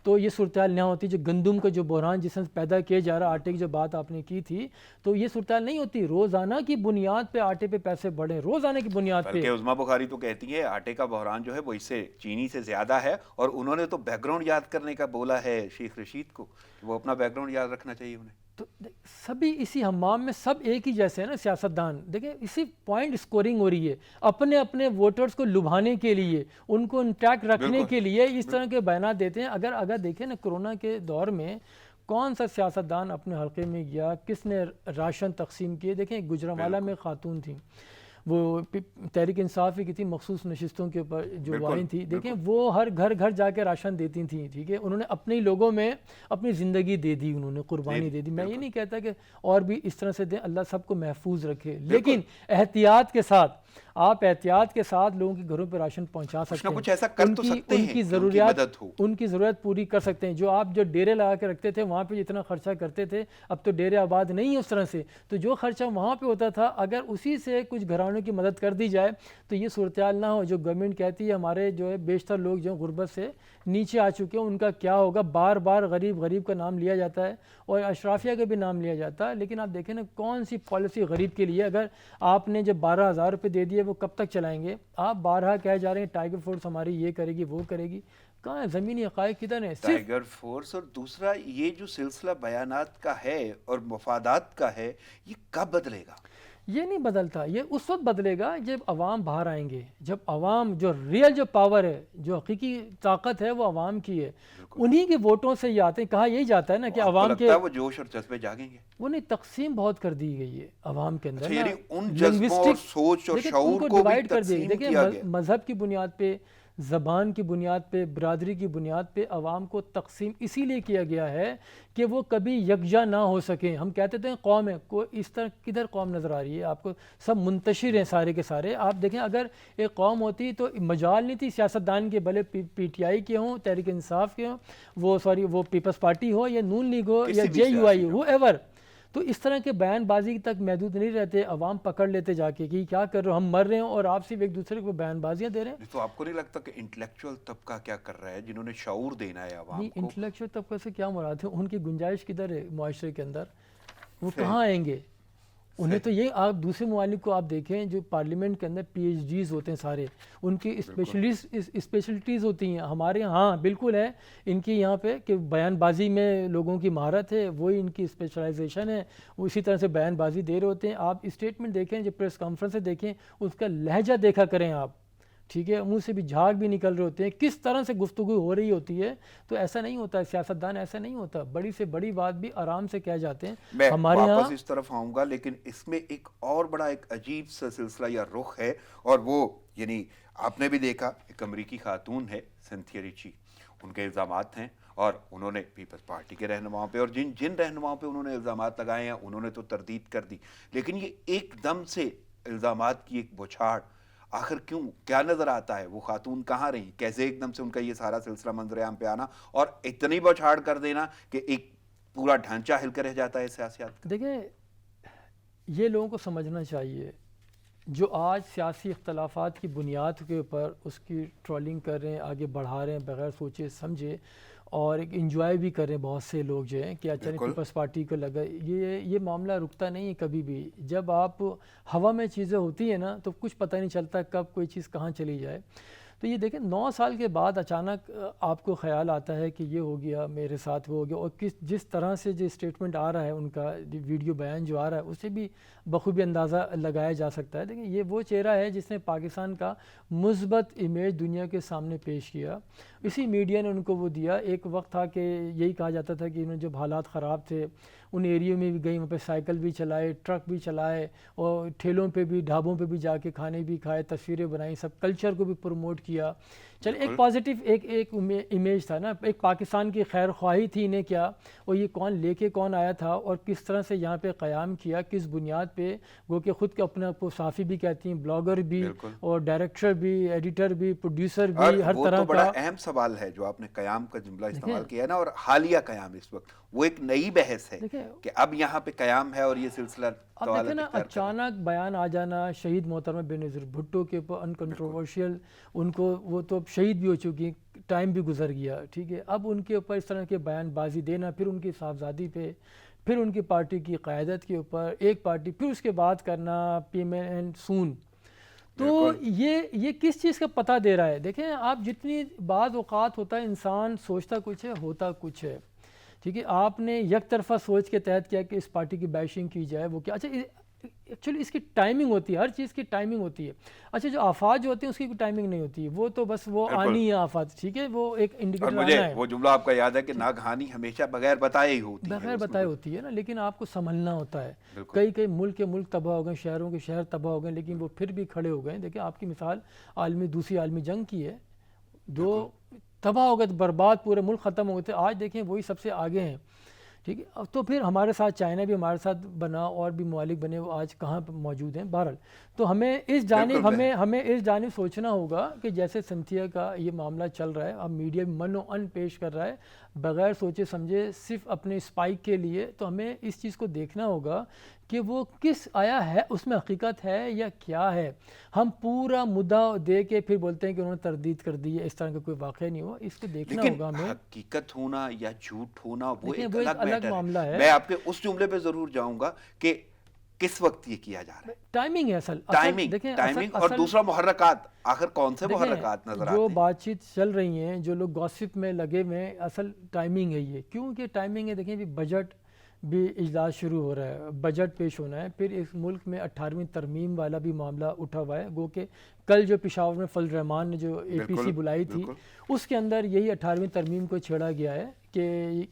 تو یہ صورتحال نہ ہوتی. جو گندم کا جو بحران جس سے پیدا کیا جا رہا، آٹے کی جو بات آپ نے کی تھی، تو یہ صورتحال نہیں ہوتی. روزانہ کی بنیاد پہ آٹے پہ پیسے بڑھیں، روزانہ کی بنیاد پہ. بلکہ عظما بخاری تو کہتی ہے آٹے کا بحران جو ہے وہ اس سے چینی سے زیادہ ہے، اور انہوں نے تو بیک گراؤنڈ یاد کرنے کا بولا ہے شیخ رشید کو، وہ اپنا بیک گراؤنڈ یاد رکھنا چاہیے انہیں. تو سبھی اسی حمام میں سب ایک ہی جیسے ہیں نا سیاستدان. دیکھیں اسی پوائنٹ اسکورنگ ہو رہی ہے اپنے اپنے ووٹرز کو لبھانے کے لیے، ان کو انٹیکٹ رکھنے کے لیے اس طرح کے بیانات دیتے ہیں. اگر دیکھیں نا کرونا کے دور میں کون سا سیاستدان اپنے حلقے میں گیا، کس نے راشن تقسیم کیے؟ دیکھیں گجرانوالہ میں خاتون تھیں، وہ تحریک انصاف کی تھی، مخصوص نشستوں کے اوپر جو آئی تھی. دیکھیں وہ ہر گھر جا کے راشن دیتی تھیں. ٹھیک ہے، انہوں نے اپنے لوگوں میں اپنی زندگی دے دی، انہوں نے قربانی دے دی. میں یہ نہیں کہتا کہ اور بھی اس طرح سے دیں، اللہ سب کو محفوظ رکھے، لیکن احتیاط کے ساتھ، آپ احتیاط کے ساتھ لوگوں کے گھروں پہ راشن پہنچا سکتے ہیں. کچھ ایسا کر تو سکتے ہیں، ان کی ضرورت پوری کر سکتے ہیں. جو آپ جو ڈیرے لگا کے رکھتے تھے وہاں پہ جتنا خرچہ کرتے تھے، اب تو ڈیرے آباد نہیں ہے اس طرح سے، تو جو خرچہ وہاں پہ ہوتا تھا اگر اسی سے کچھ گھرانوں کی مدد کر دی جائے تو یہ صورتحال نہ ہو. جو گورنمنٹ کہتی ہے ہمارے جو ہے بیشتر لوگ جو غربت سے نیچے آ چکے ہیں، ان کا کیا ہوگا؟ بار بار غریب کا نام لیا جاتا ہے اور اشرافیہ کا بھی نام لیا جاتا ہے، لیکن آپ دیکھیں نا کون سی پالیسی غریب کے لیے. اگر آپ نے جو 12,000 روپے دے دیے وہ کب تک چلائیں گے؟ آپ بارہا کہہ جا رہے ہیں ٹائیگر فورس ہماری یہ کرے گی وہ کرے گی، کہاں ہے زمینی حقائق؟ کدھر ہے ٹائیگر فورس؟ اور دوسرا یہ جو سلسلہ بیانات کا ہے اور مفادات کا ہے، یہ کب بدلے گا؟ یہ نہیں بدلتا. یہ اس وقت بدلے گا جب عوام باہر آئیں گے، جب عوام جو ریئل جو پاور ہے، جو حقیقی طاقت ہے وہ عوام کی ہے، انہی کے ووٹوں سے یہ آتے ہیں. کہا یہی جاتا ہے نا کہ عوام کے وہ جوش اور جذبے جاگیں گے. وہ نہیں، تقسیم بہت کر دی گئی ہے عوام کے اندر، یعنی ان جذبوں اور سوچ اور شعور کو بھی تقسیم کیا گیا. دیکھیں مذہب کی بنیاد پہ، زبان کی بنیاد پہ، برادری کی بنیاد پہ عوام کو تقسیم اسی لیے کیا گیا ہے کہ وہ کبھی یکجا نہ ہو سکیں. ہم کہتے تھے قوم ہے، کوئی اس طرح کدھر قوم نظر آ رہی ہے آپ کو؟ سب منتشر ہیں سارے کے سارے. آپ دیکھیں اگر ایک قوم ہوتی تو مجال نہیں تھی سیاستدان کے، بھلے PTI کے ہوں، تحریک انصاف کے ہوں، وہ پیپلز پارٹی ہو یا نون لیگ ہو یا JUI ہو، ایور، تو اس طرح کے بیان بازی تک محدود نہیں رہتے. عوام پکڑ لیتے جا کے کہ کیا کر رہے ہو، ہم مر رہے ہیں اور آپ صرف ایک دوسرے کو بیان بازیاں دے رہے ہیں. تو آپ کو نہیں لگتا کہ انٹلیکچوئل طبقہ کیا کر رہا ہے، جنہوں نے شعور دینا ہے عوام کو؟ انٹلیکچوئل طبقہ سے کیا مراد ہے؟ ان کی گنجائش کدھر ہے معاشرے کے اندر؟ وہ کہاں آئیں گے؟ انہیں تو یہ، آپ دوسرے ممالک کو آپ دیکھیں جو پارلیمنٹ کے اندر PhDs ہوتے ہیں سارے، ان کی اسپیشلٹیز ہوتی ہیں. ہمارے ہاں بالکل ہے ان کی یہاں پہ کہ بیان بازی میں لوگوں کی مہارت ہے، وہی ان کی اسپیشلائزیشن ہے، وہ اسی طرح سے بیان بازی دے رہے ہوتے ہیں. آپ اسٹیٹمنٹ دیکھیں، جو پریس کانفرنسیں دیکھیں، اس کا لہجہ دیکھا کریں آپ. ٹھیک ہے، منہ سے بھی جھاگ بھی نکل رہے ہوتے ہیں، کس طرح سے گفتگو ہو رہی ہوتی ہے. تو ایسا نہیں ہوتا ہے، سیاستدان ایسا نہیں ہوتا، بڑی سے بڑی بات بھی آرام سے کہہ جاتے ہیں. میں ہمارے واپس اس طرف آؤں گا، لیکن اس میں ایک اور بڑا ایک عجیب سا سلسلہ یا رخ ہے، اور وہ یعنی آپ نے بھی دیکھا، ایک امریکی خاتون ہے سنتھیا ریچی، ان کے الزامات ہیں اور انہوں نے پیپلز پارٹی کے رہنماؤں پہ اور جن رہنماؤں پہ انہوں نے الزامات لگائے ہیں انہوں نے تو تردید کر دی. لیکن یہ ایک دم سے الزامات کی ایک بوچھاڑ، آخر کیوں؟ کیا نظر آتا ہے؟ وہ خاتون کہاں رہی؟ کیسے ایک دم سے ان کا یہ سارا سلسلہ منظر عام پہ آنا اور اتنی بوچھاڑ کر دینا کہ ایک پورا ڈھانچہ ہل کر رہ جاتا ہے سیاست کا؟ دیکھیں یہ لوگوں کو سمجھنا چاہیے جو آج سیاسی اختلافات کی بنیاد کے اوپر اس کی ٹرولنگ کر رہے ہیں، آگے بڑھا رہے ہیں بغیر سوچے سمجھے، اور ایک انجوائے بھی کر رہے ہیں بہت سے لوگ جو ہیں کہ اچھا پیپلز پارٹی کو لگا، یہ معاملہ رکتا نہیں ہے کبھی بھی. جب آپ ہوا میں چیزیں ہوتی ہیں نا تو کچھ پتہ نہیں چلتا کب کوئی چیز کہاں چلی جائے. تو یہ دیکھیں 9 سال کے بعد اچانک آپ کو خیال آتا ہے کہ یہ ہو گیا میرے ساتھ، وہ ہو گیا، اور جس طرح سے جو اسٹیٹمنٹ آ رہا ہے ان کا ویڈیو بیان جو آ رہا ہے اس سے بھی بخوبی اندازہ لگایا جا سکتا ہے. دیکھیں یہ وہ چہرہ ہے جس نے پاکستان کا مثبت امیج دنیا کے سامنے پیش کیا. اسی میڈیا نے ان کو وہ دیا. ایک وقت تھا کہ یہی کہا جاتا تھا کہ انہوں نے جب حالات خراب تھے ان ایریوں میں بھی گئی، وہاں پہ سائیکل بھی چلائے، ٹرک بھی چلائے، اور ٹھیلوں پہ بھی، ڈھابوں پہ بھی جا کے کھانے بھی کھائے، تصویریں بنائیں، سب کلچر کو بھی پروموٹ کیا. چل ایک پازیٹیو ایک امیج تھا نا، ایک پاکستان کی خیر خواہی تھی انہیں کیا، اور یہ کون لے کے کون آیا تھا اور کس طرح سے یہاں پہ قیام کیا، کس بنیاد پہ. وہ کہ خود کے اپنے آپ کو صحافی بھی کہتی ہیں، بلاگر بھی، اور ڈائریکٹر بھی، ایڈیٹر بھی، پروڈیوسر بھی، ہر طرح کا. وہ تو بڑا اہم سوال ہے جو آپ نے قیام کا جملہ استعمال کیا ہے نا، اور حالیہ قیام اس وقت وہ ایک نئی بحث ہے کہ اب یہاں پہ قیام ہے اور یہ سلسلہ. اب دیکھیں نا اچانک بیان آ جانا شہید محترمہ بینظیر بھٹو کے اوپر ان کنٹروورشیل، ان کو وہ تو اب شہید بھی ہو چکی، ٹائم بھی گزر گیا، ٹھیک ہے. اب ان کے اوپر اس طرح کے بیان بازی دینا، پھر ان کی صاحبزادی پہ، پھر ان کی پارٹی کی قیادت کے اوپر ایک پارٹی، پھر اس کے بعد کرنا پی ایم این سون. تو یہ کس چیز کا پتہ دے رہا ہے؟ دیکھیں آپ جتنی بعض اوقات ہوتا ہے انسان سوچتا کچھ ہے ہوتا کچھ ہے، ٹھیک ہے. آپ نے یک طرفہ سوچ کے تحت کیا کہ اس پارٹی کی بیشنگ کی جائے، وہ کیا. اچھا ایکچولی اس کی ٹائمنگ ہوتی ہے، ہر چیز کی ٹائمنگ ہوتی ہے. اچھا جو آفات جو ہوتی ہیں اس کی کوئی ٹائمنگ نہیں ہوتی، وہ تو بس وہ آنی ہے آفات، ٹھیک ہے، وہ ایک انڈیکیٹر آنا ہے. مجھے وہ جملہ آپ کا یاد ہے کہ ناگہانی ہمیشہ بغیر بتائے ہی ہوتی ہے، بغیر بتائے ہوتی ہے نا، لیکن آپ کو سنبھلنا ہوتا ہے. کئی ملک کے ملک تباہ ہو گئے، شہروں کے شہر تباہ ہو گئے، لیکن وہ پھر بھی کھڑے ہو گئے. دیکھیں آپ کی مثال دوسری عالمی جنگ کی ہے، دو تباہ ہو گئے، برباد، پورے ملک ختم ہو گئے تھے. آج دیکھیں وہی سب سے آگے ہیں، ٹھیک ہے. اب تو پھر ہمارے ساتھ چائنا بھی ہمارے ساتھ بنا، اور بھی ممالک بنے، وہ آج کہاں موجود ہیں. بہرحال تو ہمیں اس جانب سوچنا ہوگا کہ جیسے سنتھیا کا یہ معاملہ چل رہا ہے، اب میڈیا من و ان پیش کر رہا ہے بغیر سوچے سمجھے صرف اپنے اسپائک کے لیے. تو ہمیں اس چیز کو دیکھنا ہوگا کہ وہ کس آیا ہے، اس میں حقیقت ہے یا کیا ہے. ہم پورا مدعا دے کے پھر بولتے ہیں کہ انہوں نے تردید کر دی ہے، اس طرح کا کوئی واقعہ نہیں ہوا. اس کو دیکھنا ہوگا ہمیں. حقیقت ہونا یا جھوٹ ہونا وہ ایک الگ معاملہ ہے. میں آپ کے اس جملے پہ ضرور جاؤں گا کہ کس وقت یہ کیا جا رہا ہے. ٹائمنگ ہے اصل ٹائمنگ، اور دوسرا محرکات. آخر کون سے محرکات نظر آتے ہیں جو بات چیت چل رہی ہیں، جو لوگ گوسپ میں لگے ہوئے ہیں، اصل ٹائمنگ ہے یہ. کیونکہ ٹائمنگ ہے، دیکھیں بجٹ بھی اجلاس شروع ہو رہا ہے، بجٹ پیش ہونا ہے. پھر اس ملک میں 18ویں ترمیم والا بھی معاملہ اٹھا ہوا ہے. گو کہ کل جو پشاور میں فضل الرحمان نے جو اے پی سی بلائی تھی، اس کے اندر یہی 18ویں ترمیم کو چھیڑا گیا ہے کہ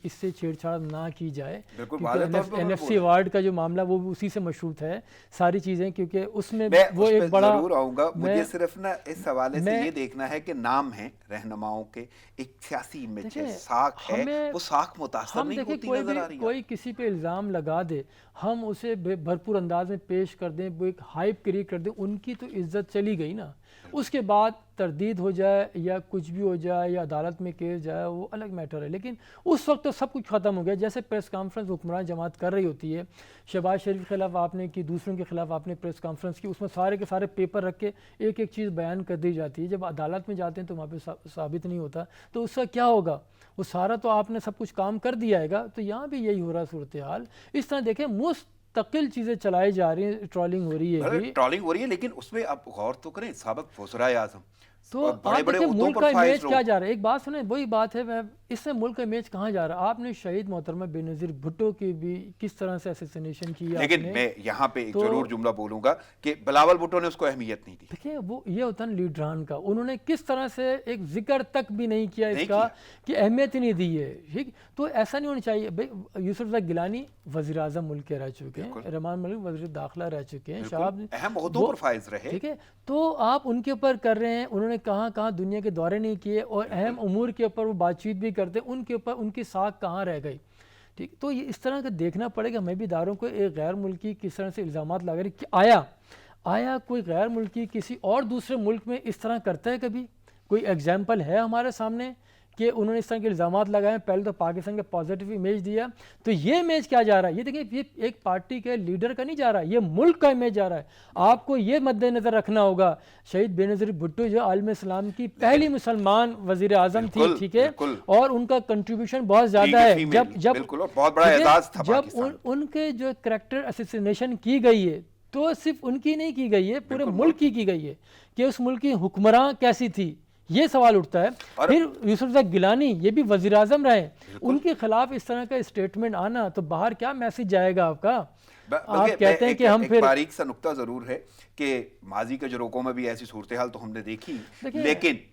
اس سے چھیڑ چھاڑ نہ کی جائے. این ایف سی ایوارڈ کا جو معاملہ وہ اسی سے مشروط ہے ساری چیزیں، کیونکہ اس میں وہ ایک بڑا. ضرور آؤں گا. مجھے صرف نا اس حوالے سے یہ دیکھنا ہے کہ نام ہے رہنماؤں کے، ایک سیاسی امیج ہے، ساکھ ہے، وہ ساکھ متاثر نہیں ہوتی نظر آ رہی ہے. کوئی کسی پہ الزام لگا دے، ہم اسے بھرپور انداز میں پیش کر دیں، وہ ایک ہائپ کریٹ کر دیں، ان کی تو عزت چلی گئی نا. اس کے بعد تردید ہو جائے یا کچھ بھی ہو جائے یا عدالت میں کیس جائے، وہ الگ میٹر ہے. لیکن اس وقت تو سب کچھ ختم ہو گیا. جیسے پریس کانفرنس حکمران جماعت کر رہی ہوتی ہے، شہباز شریف کے خلاف آپ نے کی، دوسروں کے خلاف آپ نے پریس کانفرنس کی، اس میں سارے کے سارے پیپر رکھ کے ایک ایک چیز بیان کر دی جاتی ہے. جب عدالت میں جاتے ہیں تو وہاں پہ ثابت نہیں ہوتا، تو اس کا کیا ہوگا؟ وہ سارا تو آپ نے سب کچھ کام کر دیا ہے گا. تو یہاں بھی یہی ہو رہا صورتحال. اس طرح دیکھیں مستقل چیزیں چلائی جا رہی ہیں، ٹرولنگ ہو رہی ہے، ٹرولنگ ہو رہی ہے. لیکن اس میں آپ غور تو کریں، سابق وزرائے اعظم تو آپ دیکھیں ملک کا امیج کیا جا رہا ہے. ایک بات سنیں، وہی بات ہے، اس سے ملک کا امیج کہاں جا رہا ہے؟ آپ نے شہید محترمہ بینظیر بھٹو کی بھی کس طرح سے اسیسینیشن کی. لیکن میں یہاں پہ ایک ضرور جملہ بولوں گا کہ بلاول بھٹو نے اس کو اہمیت نہیں دی. دیکھیں وہ یہ ہوتا ہے لیڈران کا، انہوں نے کس طرح سے ایک ذکر تک بھی نہیں کیا اس کا کہ اہمیت ہی نہیں دی ہے. ٹھیک، تو ایسا نہیں ہونا چاہیے. یوسف زئی گیلانی وزیر اعظم ملک کے رہ چکے ہیں، رحمان ملک وزیر داخلہ رہ چکے ہیں، شہاب اہم عہدوں پر فائز رہے، ٹھیک ہے. تو آپ ان کے اوپر کر رہے ہیں، انہوں نے کہاں کہاں دنیا کے دورے نہیں کیے، اور اہم امور کے اوپر وہ بات چیت بھی کرتے، ان کے اوپر ان کی ساکھ کہاں رہ گئی. ٹھیک، تو یہ اس طرح کا دیکھنا پڑے گا. ہمیں بھی اداروں کو ایک غیر ملکی کس طرح سے الزامات لگا رہے کہ آیا کوئی غیر ملکی کسی اور دوسرے ملک میں اس طرح کرتا ہے؟ کبھی کوئی ایگزامپل ہے ہمارے سامنے کہ انہوں نے اس طرح کے الزامات لگائے. پہلے تو پاکستان کا پازیٹیو امیج دیا, تو یہ امیج کیا جا رہا ہے, یہ دیکھیں یہ ایک پارٹی کے لیڈر کا نہیں جا رہا, یہ ملک کا امیج جا رہا ہے. آپ کو یہ مد نظر رکھنا ہوگا, شہید بے نظیر بھٹو جو عالم اسلام کی پہلی مسلمان وزیر اعظم تھی, ٹھیک ہے, اور ان کا کنٹریبیوشن بہت زیادہ ہے. جب ان کے جو کریکٹر اسیسینیشن کی گئی ہے تو صرف ان کی نہیں کی گئی ہے, پورے ملک کی گئی ہے, کہ اس ملک کی حکمراں کیسی تھی, یہ سوال اٹھتا ہے. پھر یوسف زئی گیلانی یہ بھی وزیر اعظم رہے, ان کے خلاف اس طرح کا اسٹیٹمنٹ آنا, تو باہر کیا میسج جائے گا آپ کا. آپ کہتے ہیں کہ ہم پھر باریک سا نقطہ ضرور ہے کہ ماضی کے جروکوں میں بھی ایسی صورتحال تو ہم نے دیکھی, لیکن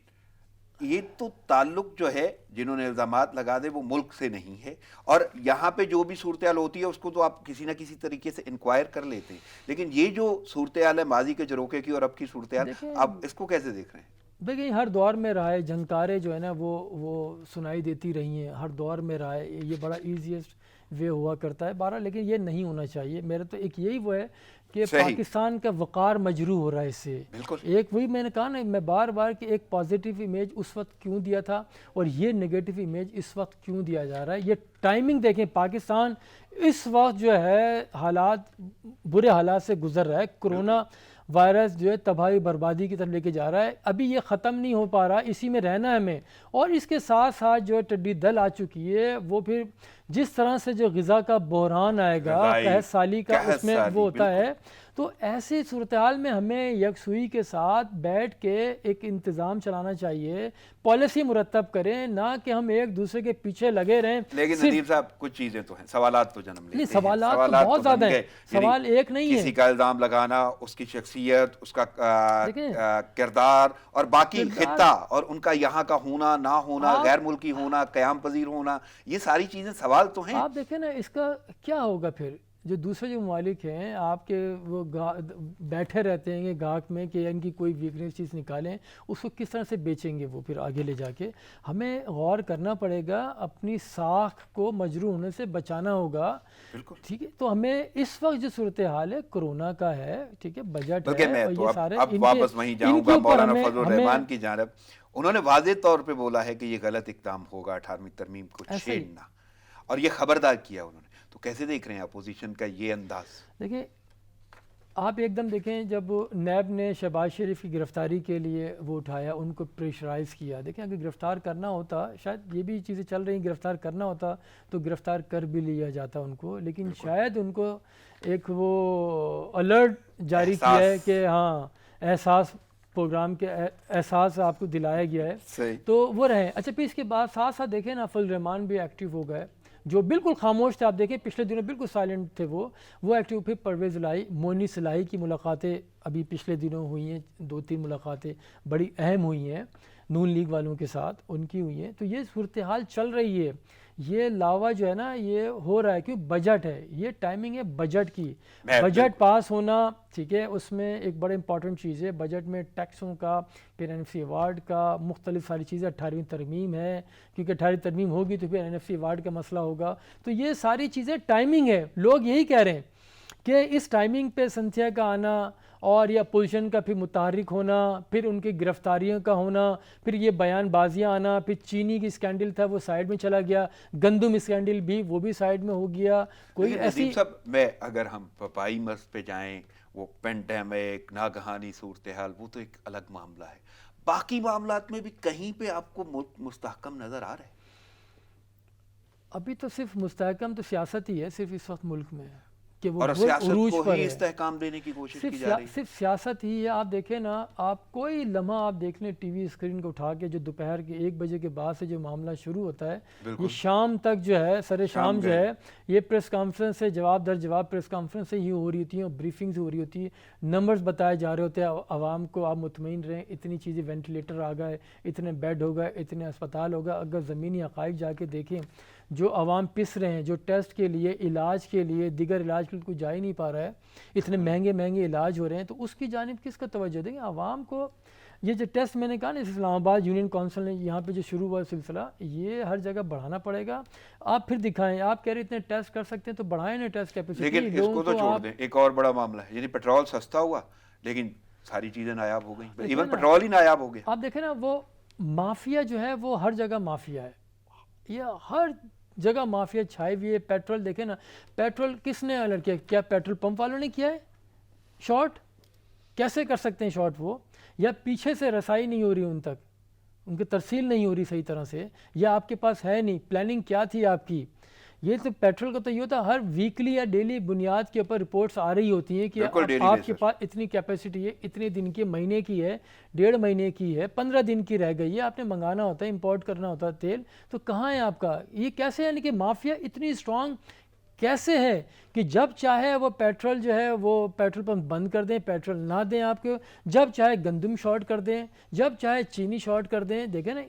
یہ تو تعلق جو ہے جنہوں نے الزامات لگا دے وہ ملک سے نہیں ہے, اور یہاں پہ جو بھی صورتحال ہوتی ہے اس کو تو آپ کسی نہ کسی طریقے سے انکوائر کر لیتے ہیں, لیکن یہ جو صورتحال ہے ماضی کے جروکے کی اور اب کی صورتحال, آپ اس کو کیسے دیکھ رہے ہیں؟ دیکھیں ہر دور میں رائے جھنکاریں جو ہے نا وہ سنائی دیتی رہی ہیں, ہر دور میں رائے, یہ بڑا ایزیسٹ وے ہوا کرتا ہے بہرحال, لیکن یہ نہیں ہونا چاہیے. میرا تو ایک یہی وہ ہے کہ پاکستان کا وقار مجروح ہو رہا ہے اس سے. ایک وہی میں نے کہا نا, میں بار بار کہ ایک پازیٹیو امیج اس وقت کیوں دیا تھا اور یہ نگیٹو امیج اس وقت کیوں دیا جا رہا ہے. یہ ٹائمنگ دیکھیں, پاکستان اس وقت جو ہے حالات برے حالات سے گزر رہا ہے. کرونا وائرس جو ہے تباہی بربادی کی طرف لے کے جا رہا ہے, ابھی یہ ختم نہیں ہو پا رہا, اسی میں رہنا ہے ہمیں. اور اس کے ساتھ ساتھ جو ہے ٹڈی دل آ چکی ہے, وہ پھر جس طرح سے جو غذا کا بحران آئے گا, قحط سالی کا اس میں وہ ہوتا ہے, تو ایسی صورتحال میں ہمیں یکسوئی کے ساتھ بیٹھ کے ایک انتظام چلانا چاہیے, پالیسی مرتب کریں, نہ کہ ہم ایک دوسرے کے پیچھے لگے رہیں. لیکن ندیم صاحب کچھ چیزیں تو ہیں, سوالات تو جنم لیتے ہیں, سوالات تو بہت زیادہ ہیں, سوال ایک نہیں ہے. کسی کا الزام لگانا, اس کی شخصیت, اس کا کردار, اور باقی خطہ اور ان کا یہاں کا ہونا نہ ہونا, غیر ملکی ہونا, قیام پذیر ہونا, یہ ساری چیزیں سوال تو ہیں. آپ دیکھیں نا اس کا کیا ہوگا پھر, جو دوسرے جو ممالک ہیں آپ کے وہ بیٹھے رہتے ہیں گاہک میں کہ ان کی کوئی ویکنیس چیز نکالیں, اس کو کس طرح سے بیچیں گے وہ پھر آگے لے جا کے. ہمیں غور کرنا پڑے گا, اپنی ساکھ کو مجروح ہونے سے بچانا ہوگا, ٹھیک ہے. تو ہمیں اس وقت جو صورتحال ہے کرونا کا ہے, ٹھیک ہے, بجٹ ہے, اور یہ سارے اب واپس وہیں جاؤں گا مولانا فضل الرحمان کی جانب. انہوں نے واضح طور پہ بولا ہے کہ یہ غلط اقدام ہوگا 18ویں ترمیم کو چھیڑنا, اور یہ خبردار کیا انہوں نے. تو کیسے دیکھ رہے ہیں اپوزیشن کا یہ انداز؟ دیکھیں آپ ایک دم دیکھیں, جب نیب نے شہباز شریف کی گرفتاری کے لیے وہ اٹھایا, ان کو پریشرائز کیا, دیکھیں اگر گرفتار کرنا ہوتا, شاید یہ بھی چیزیں چل رہی ہیں, گرفتار کرنا ہوتا تو گرفتار کر بھی لیا جاتا ان کو, لیکن شاید ان کو ایک وہ الرٹ جاری کیا ہے کہ ہاں احساس پروگرام کے احساس آپ کو دلایا گیا ہے, تو وہ رہیں. اچھا پھر اس کے بعد ساتھ ساتھ دیکھیں نا فضل الرحمان بھی ایکٹیو ہو گئے, جو بالکل خاموش تھے. آپ دیکھیں پچھلے دنوں بالکل سائلنٹ تھے وہ ایکٹیو. پھر پرویز الہی, مونی صلاحی کی ملاقاتیں ابھی پچھلے دنوں ہوئی ہیں, 2-3 ملاقاتیں بڑی اہم ہوئی ہیں نون لیگ والوں کے ساتھ, ان کی ہوئی ہیں. تو یہ صورتحال چل رہی ہے, یہ لاوا جو ہے نا یہ ہو رہا ہے, کیوں بجٹ ہے, یہ ٹائمنگ ہے بجٹ کی, بجٹ پاس ہونا, ٹھیک ہے. اس میں ایک بڑا امپورٹنٹ چیز ہے بجٹ میں ٹیکسوں کا, پھر این ایف سی ایوارڈ کا, مختلف ساری چیزیں. 18ویں ترمیم ہے, کیونکہ 18ویں ترمیم ہوگی تو پھر این ایف سی ایوارڈ کا مسئلہ ہوگا. تو یہ ساری چیزیں ٹائمنگ ہے. لوگ یہی کہہ رہے ہیں کہ اس ٹائمنگ پہ سنتھیا کا آنا اور یا پوزیشن کا پھر متحرک ہونا, پھر ان کی گرفتاریوں کا ہونا, پھر یہ بیان بازیاں آنا, پھر چینی کی اسکینڈل تھا وہ سائیڈ میں چلا گیا, گندم اسکینڈل بھی وہ بھی سائیڈ میں ہو گیا. کوئی ایسی میں اگر ہم پپائی مرض پہ جائیں, وہ پینڈیمک, ناگہانی صورتحال, وہ تو ایک الگ معاملہ ہے. باقی معاملات میں بھی کہیں پہ آپ کو ملک مستحکم نظر آ رہا ہے؟ ابھی تو صرف مستحکم تو سیاست ہی ہے صرف اس وقت ملک میں, کہ وہ اور سیاست عروج کو پر ہی ہے. استحکام دینے کی کوشش کی جا رہی ہے. صرف سیاست ہی ہے. آپ دیکھیں نا, آپ کوئی لمحہ آپ دیکھ لیں ٹی وی اسکرین کو اٹھا کے, جو دوپہر کے 1 بجے کے بعد سے جو معاملہ شروع ہوتا ہے, یہ شام تک جو ہے, سر شام جو ہے, یہ پریس کانفرنس سے جواب در جواب پریس کانفرنس سے ہی ہو رہی ہوتی ہیں, بریفنگز ہو رہی ہوتی ہیں, نمبرز بتائے جا رہے ہوتے ہیں عوام کو, آپ مطمئن رہیں اتنی چیزیں, وینٹیلیٹر آ گئے, اتنے بیڈ ہو گئے, اتنے اسپتال ہو گئے. اگر زمینی حقائق جا کے دیکھیں, جو عوام پس رہے ہیں, جو ٹیسٹ کے لیے, علاج کے لیے, دیگر علاج کے لیے کوئی جا ہی نہیں پا رہا ہے, اتنے مہنگے علاج ہو رہے ہیں, تو اس کی جانب کس کا توجہ دیں گے؟ عوام کو. یہ جو ٹیسٹ میں نے کہا نا, اسلام آباد یونین کونسل نے یہاں پہ جو شروع ہوا سلسلہ, یہ ہر جگہ بڑھانا پڑے گا. آپ پھر دکھائیں, آپ کہہ رہے اتنے ٹیسٹ کر سکتے ہیں تو بڑھائیں نا ٹیسٹ کیپیسٹی. لیکن اس کو تو چھوڑ دیں, ایک اور بڑا معاملہ ہے, یعنی پیٹرول سستا ہوا لیکن ساری چیزیں نایاب ہو گئیں, ایون پیٹرول ہی نایاب ہو گیا. آپ دیکھیں نا, وہ مافیا جو ہے وہ ہر جگہ مافیا ہے، یہ ہر جگہ مافیا چھائی ہوئی ہے. پیٹرول دیکھیں نا، پیٹرول کس نے الرٹ کیا؟ کیا پیٹرول پمپ والوں نے کیا ہے شارٹ؟ کیسے کر سکتے ہیں شارٹ وہ؟ یا پیچھے سے رسائی نہیں ہو رہی ان تک، ان کی ترسیل نہیں ہو رہی صحیح طرح سے، یا آپ کے پاس ہے نہیں پلاننگ کیا تھی آپ کی؟ یہ تو پیٹرول کا تو یہ ہوتا ہے ہر ویکلی یا ڈیلی بنیاد کے اوپر رپورٹس آ رہی ہوتی ہیں کہ آپ کے پاس اتنی کیپیسٹی ہے، اتنے دن کے، مہینے کی ہے، 1.5 مہینے کی ہے، 15 دن کی رہ گئی ہے، آپ نے منگانا ہوتا ہے، امپورٹ کرنا ہوتا ہے تیل، تو کہاں ہے آپ کا یہ؟ کیسے یعنی کہ مافیا اتنی اسٹرانگ کیسے ہے کہ جب چاہے وہ پیٹرول جو ہے وہ پیٹرول پمپ بند کر دیں، پیٹرول نہ دیں آپ کو، جب چاہے گندم شارٹ کر دیں، جب چاہے چینی شارٹ کر دیں. دیکھیں نا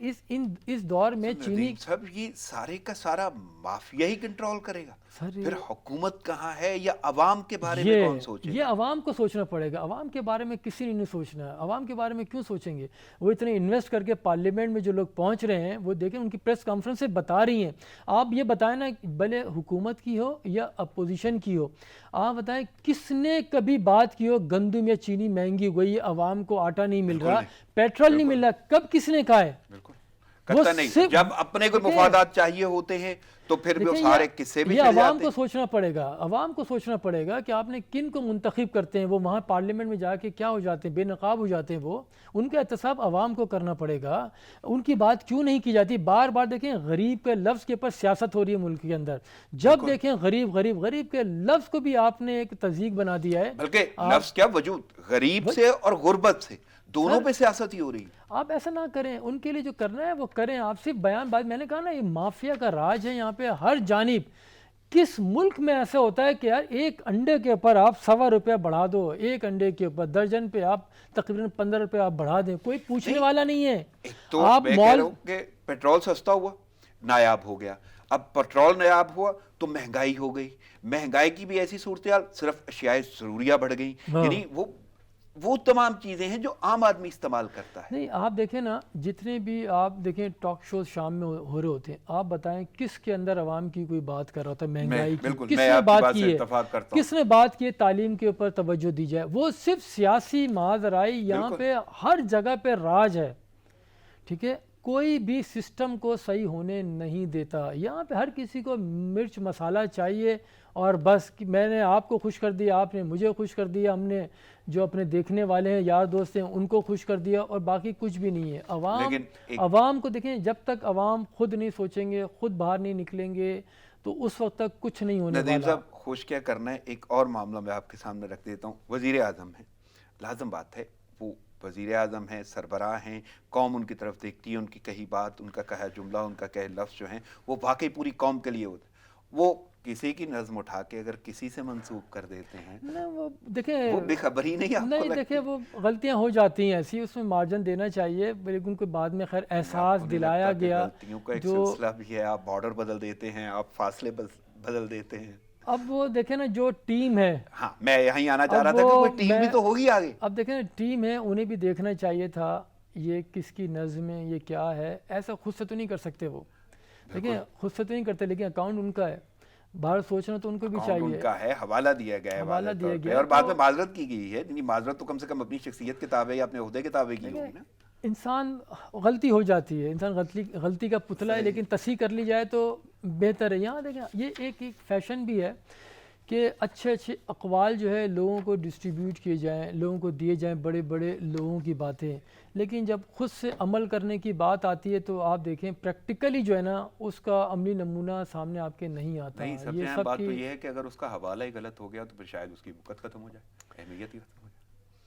اس دور میں چینی سب یہ سارے کا سارا مافیا ہی کنٹرول کرے گا. پھر حکومت کہاں ہے یا عوام کے بارے میں کون سوچے گا؟ یہ عوام کو سوچنا پڑے گا. عوام کے بارے میں کسی نے نہیں سوچنا ہے. عوام کے بارے میں کیوں سوچیں گے؟ وہ اتنے انویسٹ کر کے پارلیمنٹ میں جو لوگ پہنچ رہے ہیں وہ دیکھیں ان کی پریس کانفرنس سے بتا رہی ہیں. آپ یہ بتائیں نا، بھلے حکومت کی ہو یا اپوزیشن کی ہو، آپ بتائیں کس نے کبھی بات کی ہو گندم یا چینی مہنگی ہو گئی، عوام کو آٹا نہیں مل رہا، پیٹرول نہیں مل رہا؟ کب کس نے کہا ہے؟ بالکل کرتا نہیں. جب اپنے کو مفادات چاہیے ہوتے ہیں تو پھر بھی سارے قصے بھی یہ عوام کو سوچنا پڑے گا. عوام کو سوچنا پڑے گا کہ آپ نے کن کو منتخب کرتے ہیں. وہ وہاں پارلیمنٹ میں جا کے کیا ہو جاتے ہیں؟ بے نقاب ہو جاتے ہیں. وہ ان کا احتساب عوام کو کرنا پڑے گا. ان کی بات کیوں نہیں کی جاتی؟ بار بار دیکھیں غریب کے لفظ کے اوپر سیاست ہو رہی ہے ملک کے اندر. جب دیکھیں غریب غریب غریب کے لفظ کو بھی آپ نے ایک تضییق بنا دیا ہے. بلکہ لفظ کیا، وجود غریب سے اور غربت سے دونوں پہ سیاست ہی ہو رہی ہے. آپ ایسا نہ کریں، ان کے لیے جو کرنا ہے وہ کریں. آپ صرف بیان بات، میں نے کہا نا یہ مافیا کا راج ہے یہاں پہ ہر جانب. کس ملک میں ایسا ہوتا ہے کہ یار ایک انڈے کے اوپر آپ ₹1.25 بڑھا دو، ایک انڈے کے اوپر درجن پہ آپ تقریباً ₹15 آپ بڑھا دیں، کوئی پوچھنے والا نہیں ہے. تو میں کہہ رہا ہوں کہ پیٹرول سستا ہوا، نایاب ہو گیا. اب پیٹرول نایاب ہوا تو مہنگائی ہو گئی. مہنگائی کی بھی ایسی صورتحال، صرف اشیاء ضروریہ بڑھ گئی. یعنی وہ تمام چیزیں ہیں جو عام آدمی استعمال کرتا ہے. نہیں آپ دیکھیں نا، جتنے بھی آپ دیکھیں ٹاک شوز شام میں ہو رہے ہوتے ہیں، آپ بتائیں کس کے اندر عوام کی کوئی بات کر رہا ہوتا ہے مہنگائی کی؟ کس نے بات کی ہے؟ کس نے بات کی ہے تعلیم کے اوپر توجہ دی جائے؟ وہ صرف سیاسی محاذ رائی یہاں پہ ہر جگہ پہ راج ہے. ٹھیک ہے، کوئی بھی سسٹم کو صحیح ہونے نہیں دیتا. یہاں پہ ہر کسی کو مرچ مسالہ چاہیے اور بس میں نے آپ کو خوش کر دیا، آپ نے مجھے خوش کر دیا، ہم نے جو اپنے دیکھنے والے ہیں یار دوست ہیں ان کو خوش کر دیا، اور باقی کچھ بھی نہیں ہے. عوام کو دیکھیں، جب تک عوام خود نہیں سوچیں گے، خود باہر نہیں نکلیں گے، تو اس وقت تک کچھ نہیں ہونے والا. ندیم صاحب خوش کیا کرنا ہے، ایک اور معاملہ میں آپ کے سامنے رکھ دیتا ہوں. وزیر اعظم ہے، لازم بات ہے، وہ وزیر اعظم ہیں، سربراہ ہیں، قوم ان کی طرف دیکھتی ہے. ان کی کہی بات، ان کا کہا جملہ، ان کا کہے لفظ جو ہیں وہ واقعی پوری قوم کے لیے ہوتے ہیں. وہ کسی کی نظم اٹھا کے اگر کسی سے منسوب کر دیتے ہیں، وہ دیکھیں وہ بے خبری نہیں آپ کو نہیں. دیکھیں وہ غلطیاں ہو جاتی ہیں ایسی، اس میں مارجن دینا چاہیے، لیکن کوئی بعد میں خیر احساس دلایا گیا. غلطیوں کا ایک سلسلہ بھی ہے. آپ بارڈر بدل دیتے ہیں، آپ فاصلے بدل دیتے ہیں. اب وہ دیکھیں نا جو ٹیم ہے، ہاں میں یہیں آنا چاہ رہا تھا کہ کوئی ٹیم بھی تو ہوگی آگے. اب دیکھیں نا ٹیم ہے، انہیں بھی دیکھنا چاہیے تھا یہ کس کی نظم ہے، یہ کیا ہے. ایسا خود سے تو نہیں کر سکتے وہ. دیکھیں خود سے تو نہیں کرتے، لیکن اکاؤنٹ ان کا ہے، باہر سوچنا تو ان کو بھی چاہیے. ان کا ہے، حوالہ دیا گیا ہے، حوالہ دیا گیا اور بعد میں معذرت کی گئی ہے. یعنی معذرت تو کم سے کم اپنی شخصیت کے تابع یا اپنے عہدے کے تابع کی ہوگی نا. انسان غلطی ہو جاتی ہے، انسان غلطی کا پتلا ہے، لیکن تصحیح کر لی جائے تو بہتر ہے. یہاں دیکھیں یہ ایک فیشن بھی ہے کہ اچھے اچھے اقوال جو ہے لوگوں کو ڈسٹریبیوٹ کیے جائیں، لوگوں کو دیے جائیں بڑے بڑے لوگوں کی باتیں، لیکن جب خود سے عمل کرنے کی بات آتی ہے تو آپ دیکھیں پریکٹیکلی جو ہے نا اس کا عملی نمونہ سامنے آپ کے نہیں آتا. نہیں، سب سے اہم بات تو یہ ہے کہ اگر اس کا حوالہ ہی غلط ہو گیا تو پھر شاید اس کی وقت ختم ہو جائے، اہمیت ہی ختم ہو جائے.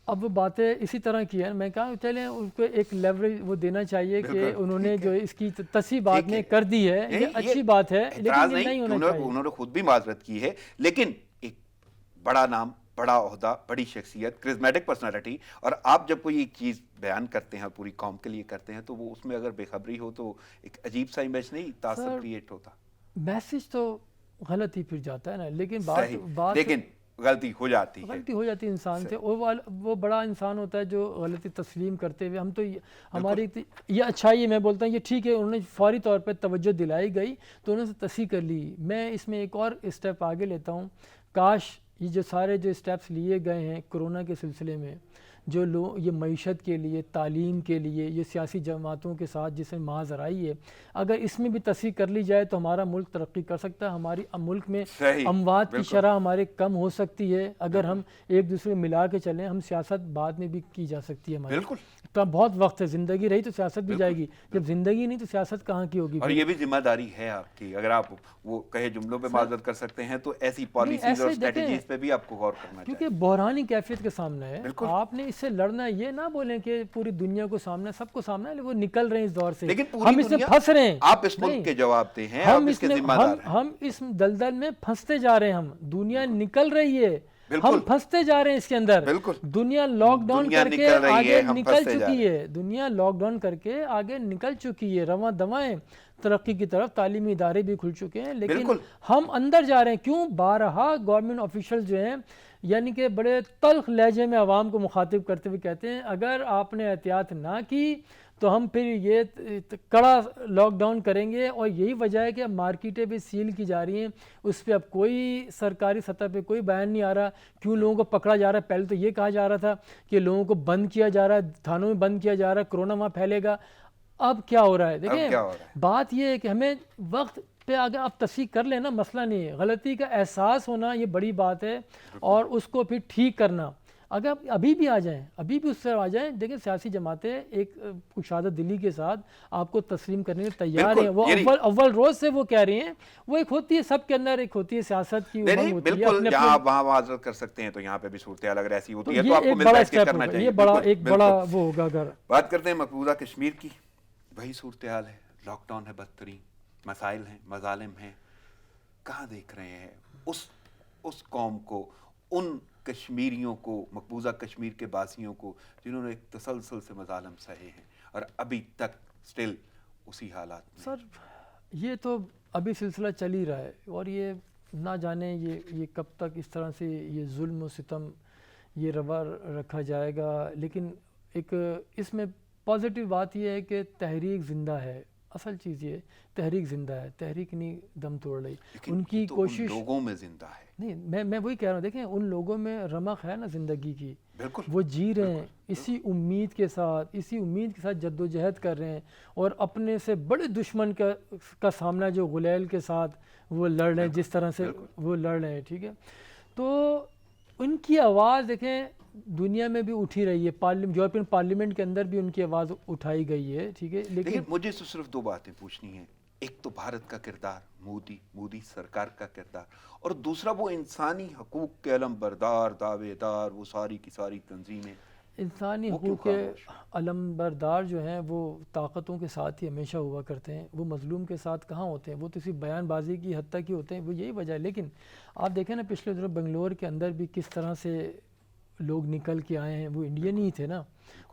اب وہ باتیں اسی طرح کی ہیں. میں کہا چلیں ان کو ایک لیوریج وہ دینا چاہیے کہ انہوں نے جو اس کی تصحیح بعد میں کر دی ہے، یہ اچھی بات ہے، لیکن یہ نہیں ہونا چاہیے. انہوں نے خود بھی معذرت کی ہے، لیکن ایک بڑا نام، بڑا عہدہ، بڑی شخصیت، کرزمیٹک پرسنالٹی، اور آپ جب کوئی ایک چیز بیان کرتے ہیں اور پوری قوم کے لیے کرتے ہیں تو وہ اس میں اگر بے خبری ہو تو ایک عجیب سا امیج نہیں تاثر کریٹ ہوتا. میسج تو غلط ہی پھر جاتا ہے نا، لیکن لیکن غلطی ہو جاتی ہے انسان سے. وہ بڑا انسان ہوتا ہے جو غلطی تسلیم کرتے ہوئے، ہم تو ہماری یہ اچھائی ہے، میں بولتا ہوں یہ ٹھیک ہے، انہوں نے فوری طور پہ توجہ دلائی گئی تو انہوں نے تصحیح کر لی. میں اس میں ایک اور اسٹیپ آگے لیتا ہوں. کاش یہ جو سارے جو اسٹیپس لیے گئے ہیں کرونا کے سلسلے میں، جو لوگ یہ معیشت کے لیے، تعلیم کے لیے، یہ سیاسی جماعتوں کے ساتھ جس میں محاذ آئی ہے، اگر اس میں بھی تصحیح کر لی جائے تو ہمارا ملک ترقی کر سکتا ہے. ہماری ملک میں اموات کی شرح ہمارے کم ہو سکتی ہے اگر ہم ایک دوسرے ملا کے چلیں. ہم سیاست بعد میں بھی کی جا سکتی ہے ہماری. بالکل. تو بہت وقت ہے، زندگی رہی تو سیاست بھی جائے گی، جب زندگی نہیں تو سیاست کہاں کی ہوگی. اور یہ بھی ذمہ داری ہے آپ کی، اگر آپ وہ کہے جملوں پہ معذرت کر سکتے ہیں تو ایسی پالیسیز اور اسٹریٹجیز پہ بھی آپ کو غور کرنا چاہیے، کیونکہ بحرانی کیفیت کے سامنے ہے. آپ نے اس سے لڑنا ہے، یہ نہ بولیں کہ پوری دنیا کو سامنا، سب کو سامنا ہے، وہ نکل رہے ہیں اس دور سے، ہم اس میں پھنس رہے ہیں. آپ اس ملک کے جواب دے ہیں، آپ اس کے ذمہ دار ہیں. ہم اس دلدل میں پھنستے جا رہے ہیں. ہم دنیا نکل رہی ہے، ہم پھنستے جا رہے ہیں اس کے اندر. دنیا لاک ڈاؤن کر کے آگے نکل چکی ہے، دنیا لاک ڈاؤن کر کے آگے نکل چکی ہے، رواں دواں ترقی کی طرف. تعلیمی ادارے بھی کھل چکے ہیں، لیکن ہم اندر جا رہے ہیں. کیوں؟ بارہا گورنمنٹ آفیشل جو ہیں، یعنی کہ بڑے تلخ لہجے میں عوام کو مخاطب کرتے ہوئے کہتے ہیں اگر آپ نے احتیاط نہ کی تو ہم پھر یہ کڑا لاک ڈاؤن کریں گے. اور یہی وجہ ہے کہ مارکیٹیں بھی سیل کی جا رہی ہیں، اس پہ اب کوئی سرکاری سطح پہ کوئی بیان نہیں آ رہا. کیوں لوگوں کو پکڑا جا رہا ہے؟ پہلے تو یہ کہا جا رہا تھا کہ لوگوں کو بند کیا جا رہا ہے، تھانوں میں بند کیا جا رہا ہے، کرونا وہاں پھیلے گا. اب کیا ہو رہا ہے؟ دیکھیں بات یہ ہے کہ ہمیں وقت پہ اگر آپ تصحیح کر لیں نا، مسئلہ نہیں ہے. غلطی کا احساس ہونا یہ بڑی بات ہے، اور اس کو پھر ٹھیک کرنا. اگر ابھی بھی آ جائیں، ابھی بھی اس سے آ جائیں، دیکھیں سیاسی جماعتیں ایک کشادہ دلی کے ساتھ آپ کو تسلیم کرنے میں تیار ہیں. وہ اول روز سے وہ کہہ رہی ہیں، وہ ایک ہوتی ہے سب کے اندر، ایک ہوتی ہے سیاست کی امنگ ہوتی ہے. بالکل، جہاں آپ وہاں معذرت کر سکتے ہیں تو یہاں پہ بھی صورتحال اگر ایسی ہوتی ہے تو آپ کو مل بیٹھ کے کرنا چاہیے. یہ ایک بڑا وہ ہوگا. اگر بات کرتے ہیں مقبوضہ کشمیر کی، وہی صورتحال ہے، لاک ڈاؤن ہے، بدترین مسائل ہیں، مظالم ہیں. کہاں دیکھ رہے ہیں اس قوم کو، ان کشمیریوں کو، مقبوضہ کشمیر کے باسیوں کو جنہوں نے ایک تسلسل سے مظالم سہے ہیں اور ابھی تک سٹل اسی حالات میں؟ سر یہ تو ابھی سلسلہ چل ہی رہا ہے، اور یہ نہ جانے یہ کب تک اس طرح سے یہ ظلم و ستم یہ روا رکھا جائے گا. لیکن ایک اس میں پازیٹیو بات یہ ہے کہ تحریک زندہ ہے. اصل چیز یہ تحریک زندہ ہے، تحریک نہیں دم توڑ رہی. ان کی کوشش لوگوں میں زندہ ہے. نہیں، میں وہی کہہ رہا ہوں، دیکھیں ان لوگوں میں رمق ہے نا زندگی کی. بالکل، وہ جی رہے ہیں اسی امید کے ساتھ جد و جہد کر رہے ہیں، اور اپنے سے بڑے دشمن کا سامنا جو غلیل کے ساتھ وہ لڑ رہے ہیں، جس طرح سے وہ لڑ رہے ہیں. ٹھیک ہے، تو ان کی آواز دیکھیں دنیا میں بھی اٹھی رہی ہے. یورپین پارلیمنٹ کے اندر بھی ان کی آواز اٹھائی گئی ہے. ٹھیک ہے، لیکن مجھے تو صرف دو باتیں پوچھنی ہیں. ایک تو بھارت کا کردار، مودی سرکار کا کردار، اور دوسرا وہ انسانی حقوق کے علم بردار، دعوے دار، وہ ساری کی ساری تنظیمیں. انسانی حقوق کے علم بردار جو ہیں وہ طاقتوں کے ساتھ ہی ہمیشہ ہوا کرتے ہیں، وہ مظلوم کے ساتھ کہاں ہوتے ہیں. وہ تو اسی بیان بازی کی حد تک ہی ہوتے ہیں، وہ یہی وجہ ہے. لیکن آپ دیکھیں نا پچھلے دنوں بنگلور کے اندر بھی کس طرح سے لوگ نکل کے آئے ہیں. وہ انڈین ہی تھے نا،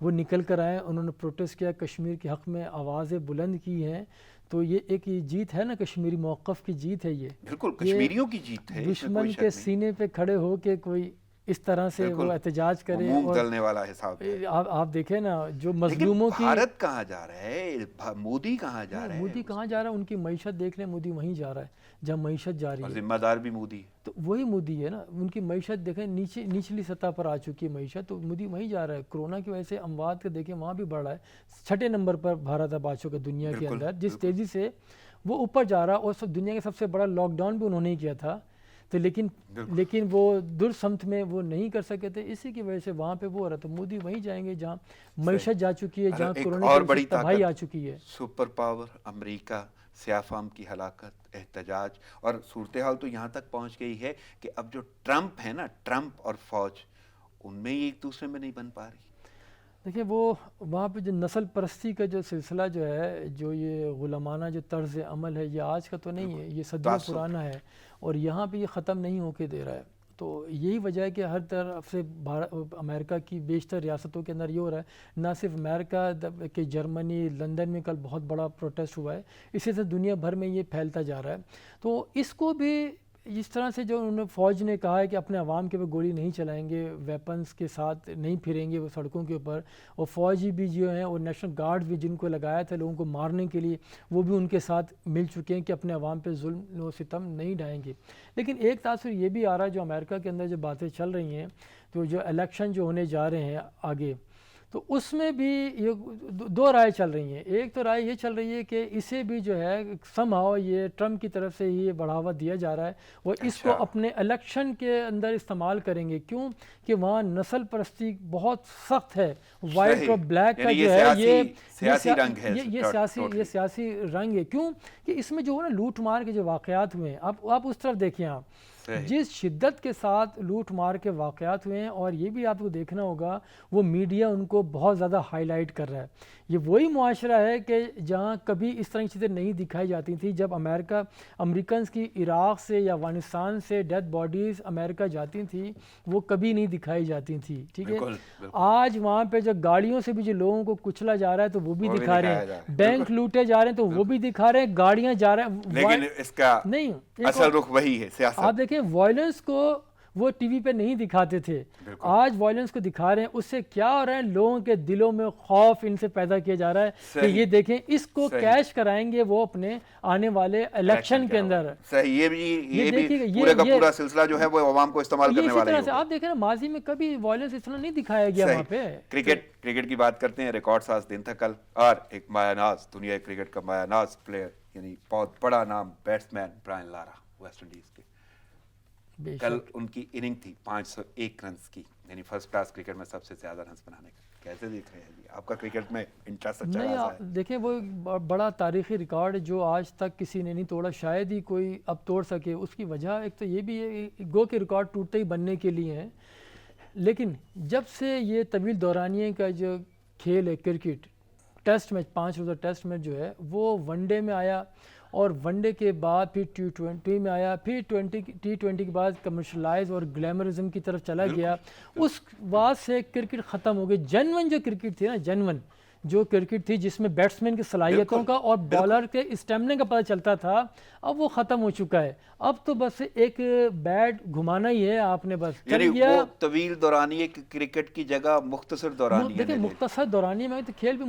وہ نکل کر آئے، انہوں نے پروٹیسٹ کیا، کشمیر کے حق میں آوازیں بلند کی ہیں. تو یہ ایک جیت ہے نا، کشمیری موقف کی جیت ہے. یہ بالکل کشمیریوں کی جیت ہے. دشمن کے سینے پہ کھڑے ہو کے کوئی اس طرح سے وہ احتجاج کرے، مونگ دلنے والا حساب ہے. آپ دیکھیں نا جو مظلوموں کی. بھارت کہاں جا رہا ہے؟ مودی کہاں جا رہا ہے؟ مودی کہاں جا رہا ہے؟ ان کی معیشت دیکھ لیں، مودی وہیں جا رہا ہے جہاں معیشت جا رہی ہے. ذمہ دار بھی مودی ہے، تو وہی مودی ہے نا. ان کی معیشت دیکھیں نچلی سطح پر آ چکی ہے معیشت، تو مودی وہیں جا رہا ہے. کرونا کی وجہ سے اموات کا دیکھیں وہاں بھی بڑھ رہا ہے. 6 نمبر پر بھارت اب آ چکا دنیا کے اندر، جس تیزی سے وہ اوپر جا رہا. اور دنیا کے سب سے بڑا لاک ڈاؤن بھی انہوں نے کیا تھا، تو لیکن وہ درسمت میں وہ نہیں کر سکے تھے. اسی کی وجہ سے وہاں پہ وہ ہو رہا. تو مودی وہیں جائیں گے جہاں معیشت جا چکی ہے، جہاں کورونا کی تباہی آ چکی ہے. سپر پاور امریکہ، سیاہ فام کی ہلاکت، احتجاج، اور صورتحال تو یہاں تک پہنچ گئی ہے کہ اب جو ٹرمپ ہے نا، ٹرمپ اور فوج، ان میں ہی ایک دوسرے میں نہیں بن پا رہی. دیکھیں وہ وہاں پہ جو نسل پرستی کا جو سلسلہ جو ہے، جو یہ غلامانہ جو طرز عمل ہے، یہ آج کا تو نہیں ہے، یہ صدیوں پرانا ہے، اور یہاں پہ یہ ختم نہیں ہو کے دے رہا ہے. تو یہی وجہ ہے کہ ہر طرف سے امریکہ کی بیشتر ریاستوں کے اندر یہ ہو رہا ہے. نہ صرف امریکہ کہ جرمنی، لندن میں کل بہت بڑا پروٹیسٹ ہوا ہے، اسی سے دنیا بھر میں یہ پھیلتا جا رہا ہے. تو اس کو بھی اس طرح سے جو انہوں نے فوج نے کہا ہے کہ اپنے عوام کے اوپر گولی نہیں چلائیں گے، ویپنز کے ساتھ نہیں پھریں گے وہ سڑکوں کے اوپر، اور فوجی بھی جو ہیں اور نیشنل گارڈ بھی جن کو لگایا تھا لوگوں کو مارنے کے لیے، وہ بھی ان کے ساتھ مل چکے ہیں کہ اپنے عوام پہ ظلم و ستم نہیں ڈھائیں گے۔ لیکن ایک تاثر یہ بھی آ رہا ہے جو امریکہ کے اندر جو باتیں چل رہی ہیں، تو جو الیکشن جو ہونے جا رہے ہیں آگے، تو اس میں بھی یہ دو رائے چل رہی ہیں۔ ایک تو رائے یہ چل رہی ہے کہ اسے بھی جو ہے somehow یہ ٹرمپ کی طرف سے ہی بڑھاوا دیا جا رہا ہے، وہ اس کو اپنے الیکشن کے اندر استعمال کریں گے، کیوں کہ وہاں نسل پرستی بہت سخت ہے، وائٹ اور بلیک کا جو ہے یہ سیاسی رنگ ہے، یہ سیاسی رنگ ہے، کیوں کہ اس میں جو ہے نا لوٹ مار کے جو واقعات ہوئے ہیں، آپ اس طرف دیکھیں، آپ جس شدت کے ساتھ لوٹ مار کے واقعات ہوئے ہیں، اور یہ بھی آپ کو دیکھنا ہوگا وہ میڈیا ان کو بہت زیادہ ہائی لائٹ کر رہا ہے۔ یہ وہی معاشرہ ہے کہ جہاں کبھی اس طرح کی چیزیں نہیں دکھائی جاتی تھیں، جب امریکنز کی عراق سے یا افغانستان سے ڈیتھ باڈیز امریکہ جاتی تھیں وہ کبھی نہیں دکھائی جاتی تھیں، ٹھیک ہے۔ آج وہاں پہ جو گاڑیوں سے بھی جو لوگوں کو کچلا جا رہا ہے تو وہ بھی دکھا رہے ہیں، بینک لوٹے جا رہے ہیں تو وہ بھی دکھا رہے ہیں، گاڑیاں جا رہے ہیں، لیکن اس کا نہیں اصل رخ وہی ہے سیاست۔ آپ دیکھیں وائلنس کو وہ ٹی وی پہ نہیں دکھاتے تھے، آج وائلنس کو دکھا رہے ہیں، اس سے کیا ہو رہا ہے، لوگوں کے دلوں میں خوف ان سے پیدا کیا جا رہا ہے کہ یہ دیکھیں اس کو کیش کرائیں گے وہ اپنے آنے والے الیکشن کے اندر۔ صحیح، یہ بھی پورا کا پورا سلسلہ جو ہے وہ عوام کو استعمال کرنے والا ہے۔ آپ دیکھیں نا ماضی میں کبھی وائلنس اس طرح نہیں دکھایا گیا وہاں پہ۔ کرکٹ کی بات کرتے ہیں، ریکارڈ ساز دن تھا کل، اور ایک مایہ ناز، دنیا کرکٹ کا مایہ ناز پلیئر، یعنی بہت بڑا نام batsman Brian Lara West Indies کے، کل ان کی اننگ تھی 501 رنز کی، یعنی فرسٹ کلاس کرکٹ میں سب سے زیادہ رنز بنانے کا۔ کیسے دیکھ رہے ہیں جی آپ کا کرکٹ میں انٹرسٹ؟ اچھا خاصا ہے، دیکھیں وہ بڑا تاریخی ریکارڈ جو آج تک کسی نے نہیں توڑا، شاید ہی کوئی اب توڑ سکے۔ اس کی وجہ ایک تو یہ بھی ہے گو کہ ریکارڈ ٹوٹتے ہی بننے کے لیے ہیں، لیکن جب سے یہ طویل دورانیے کا جو کھیل ہے کرکٹ، ٹیسٹ میچ 5 روزہ ٹیسٹ میچ جو ہے وہ ون ڈے میں آیا، اور ون ڈے کے بعد پھر T20 میں آیا، پھر T20 کے بعد کمرشلائز اور گلیمرزم کی طرف چلا گیا، اس بعد سے کرکٹ ختم ہو گئی۔ جنون جو کرکٹ تھی نا، جنون جو کرکٹ تھی جس میں بیٹسمین کی صلاحیتوں کا اور بالر کے اسٹیمنے کا پتہ چلتا تھا، اب وہ ختم ہو چکا ہے۔ اب تو بس ایک بیٹ گھمانا ہی ہے، آپ نے بس چل گیا۔ وہ طویل دورانیے کرکٹ کی جگہ مختصر دورانیے، دیکھیں مختصر دورانیے میں تو کھیل بھی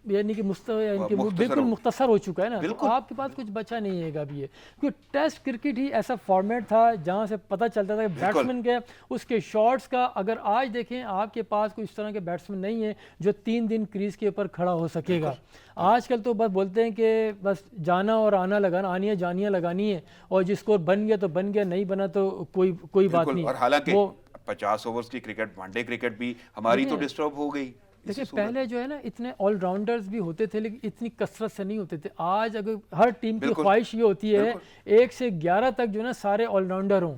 یعنی کہ بالکل مختصر ہو چکا ہے نا، تو آپ کے پاس کچھ بچا نہیں ہے گا ابھی یہ، کیونکہ ٹیسٹ کرکٹ ہی ایسا فارمیٹ تھا جہاں سے پتہ چلتا تھا کہ بیٹسمین کے اس کے شاٹس کا، اگر آج دیکھیں آپ کے پاس کوئی اس طرح کے بیٹسمین نہیں ہے جو 3 دن کریز کے اوپر کھڑا ہو سکے گا۔ آج کل تو بس بولتے ہیں کہ بس جانا اور آنا لگانا، آنیاں جانیاں لگانی ہے، اور جس کو بن گیا تو بن گیا، نہیں بنا تو کوئی بات نہیں۔ اور حالانکہ 50 اوورز کی کرکٹ، ون ڈے کرکٹ بھی ہماری تو ڈسٹرب ہو گئی۔ دیکھیں پہلے جو ہے نا اتنے آل راؤنڈرز بھی ہوتے تھے لیکن اتنی کثرت سے نہیں ہوتے تھے۔ آج اگر ہر ٹیم کی خواہش یہ ہوتی ہے 1 سے 11 تک جو ہے نا سارے آل راؤنڈر ہوں،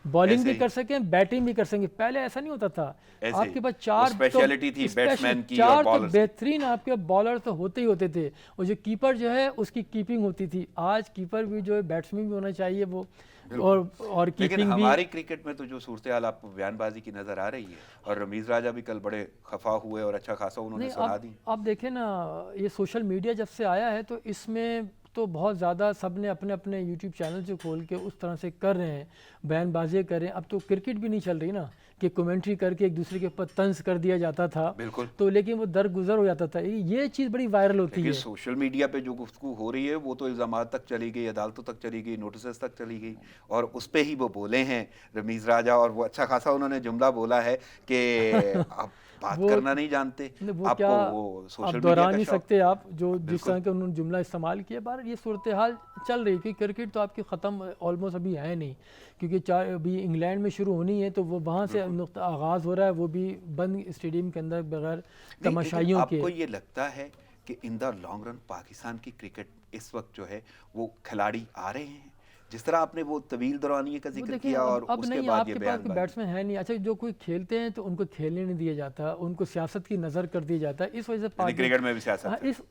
بالنگ بھی کر سکیں، بیٹنگ بھی کر سکیں۔ پہلے ایسا نہیں ہوتا تھا، آپ کے پاس 4 اسپیشلٹی تھی بیٹسمین کی اور بالر، بہترین آپ کے بالر تو ہوتے ہی ہوتے تھے، اور جو کیپر جو ہے اس کی کیپنگ ہوتی تھی۔ آج کیپر بھی جو ہے بیٹسمین بھی ہونا چاہیے وہ، اور لیکن ہماری کرکٹ میں تو جو صورتحال آپ کو بیان بازی کی نظر آ رہی ہے، اور رمیز راجہ بھی کل بڑے خفا ہوئے اور اچھا خاصا انہوں نے سنا دی۔ آپ دیکھیں نا یہ سوشل میڈیا جب سے آیا ہے تو اس میں تو بہت زیادہ سب نے اپنے اپنے یوٹیوب چینل سے کھول کے اس طرح سے کر رہے ہیں، بیان بازی کر رہے ہیں۔ اب تو کرکٹ بھی نہیں چل رہی نا کہ کومنٹری کر کے ایک دوسرے کے اوپر طنز کر دیا جاتا تھا، تو لیکن وہ درگزر ہو جاتا تھا۔ یہ چیز بڑی وائرل ہوتی ہے۔ سوشل میڈیا پہ جو گفتگو ہو رہی ہے وہ تو الزامات تک چلی گئی، عدالتوں تک چلی گئی، نوٹسز تک چلی گئی، اور اس پہ ہی وہ بولے ہیں رمیز راجہ، اور وہ اچھا خاصا انہوں نے جملہ بولا ہے کہ آپ بات کرنا نہیں جانتے، آپ کو وہ سوشل میڈیا دہرا نہیں سکتے آپ جو جس طرح کا انہوں نے جملہ استعمال کیا۔ بہر یہ صورتحال چل رہی ہے، کرکٹ تو آپ کی ختم آلموسٹ ابھی ہے نہیں، کیونکہ ابھی انگلینڈ میں شروع ہونی ہے تو وہ وہاں سے آغاز ہو رہا ہے، وہ بھی بند اسٹیڈیم کے اندر بغیر تماشائیوں کے۔ آپ کو یہ لگتا ہے کہ ان دا لانگ رن پاکستان کی کرکٹ اس وقت جو ہے وہ کھلاڑی آ رہے ہیں، جس طرح آپ نے وہ طویل دورانیے کا ذکر کیا اور اس کے بعد یہ بیان بازی؟ بیٹسمین ہے نہیں، اچھا جو کوئی کھیلتے ہیں تو ان کو کھیلنے نہیں دیا جاتا، ان کو سیاست کی نظر کر دیا جاتا ہے، اس وجہ سے کرکٹ میں بھی سیاست، اس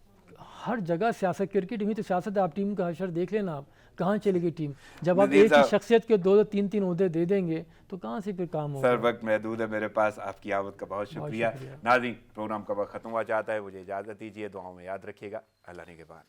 ہر جگہ سیاست، کرکٹ میں تو سیاست ہے۔ آپ ٹیم کا حشر دیکھ لینا، آپ کہاں چلے گی ٹیم جب آپ ایک ہی شخصیت کے 2 3 عہدے دے دیں گے تو کہاں سے پھر کام ہوگا؟ سر وقت محدود ہے میرے پاس، آپ کی آمد کا بہت شکریہ۔ ناظرین پروگرام کا وقت ختم ہوا چاہتا ہے، مجھے اجازت دیجیے، دعاؤں میں یاد رکھیے گا، اللہ نے کے بعد۔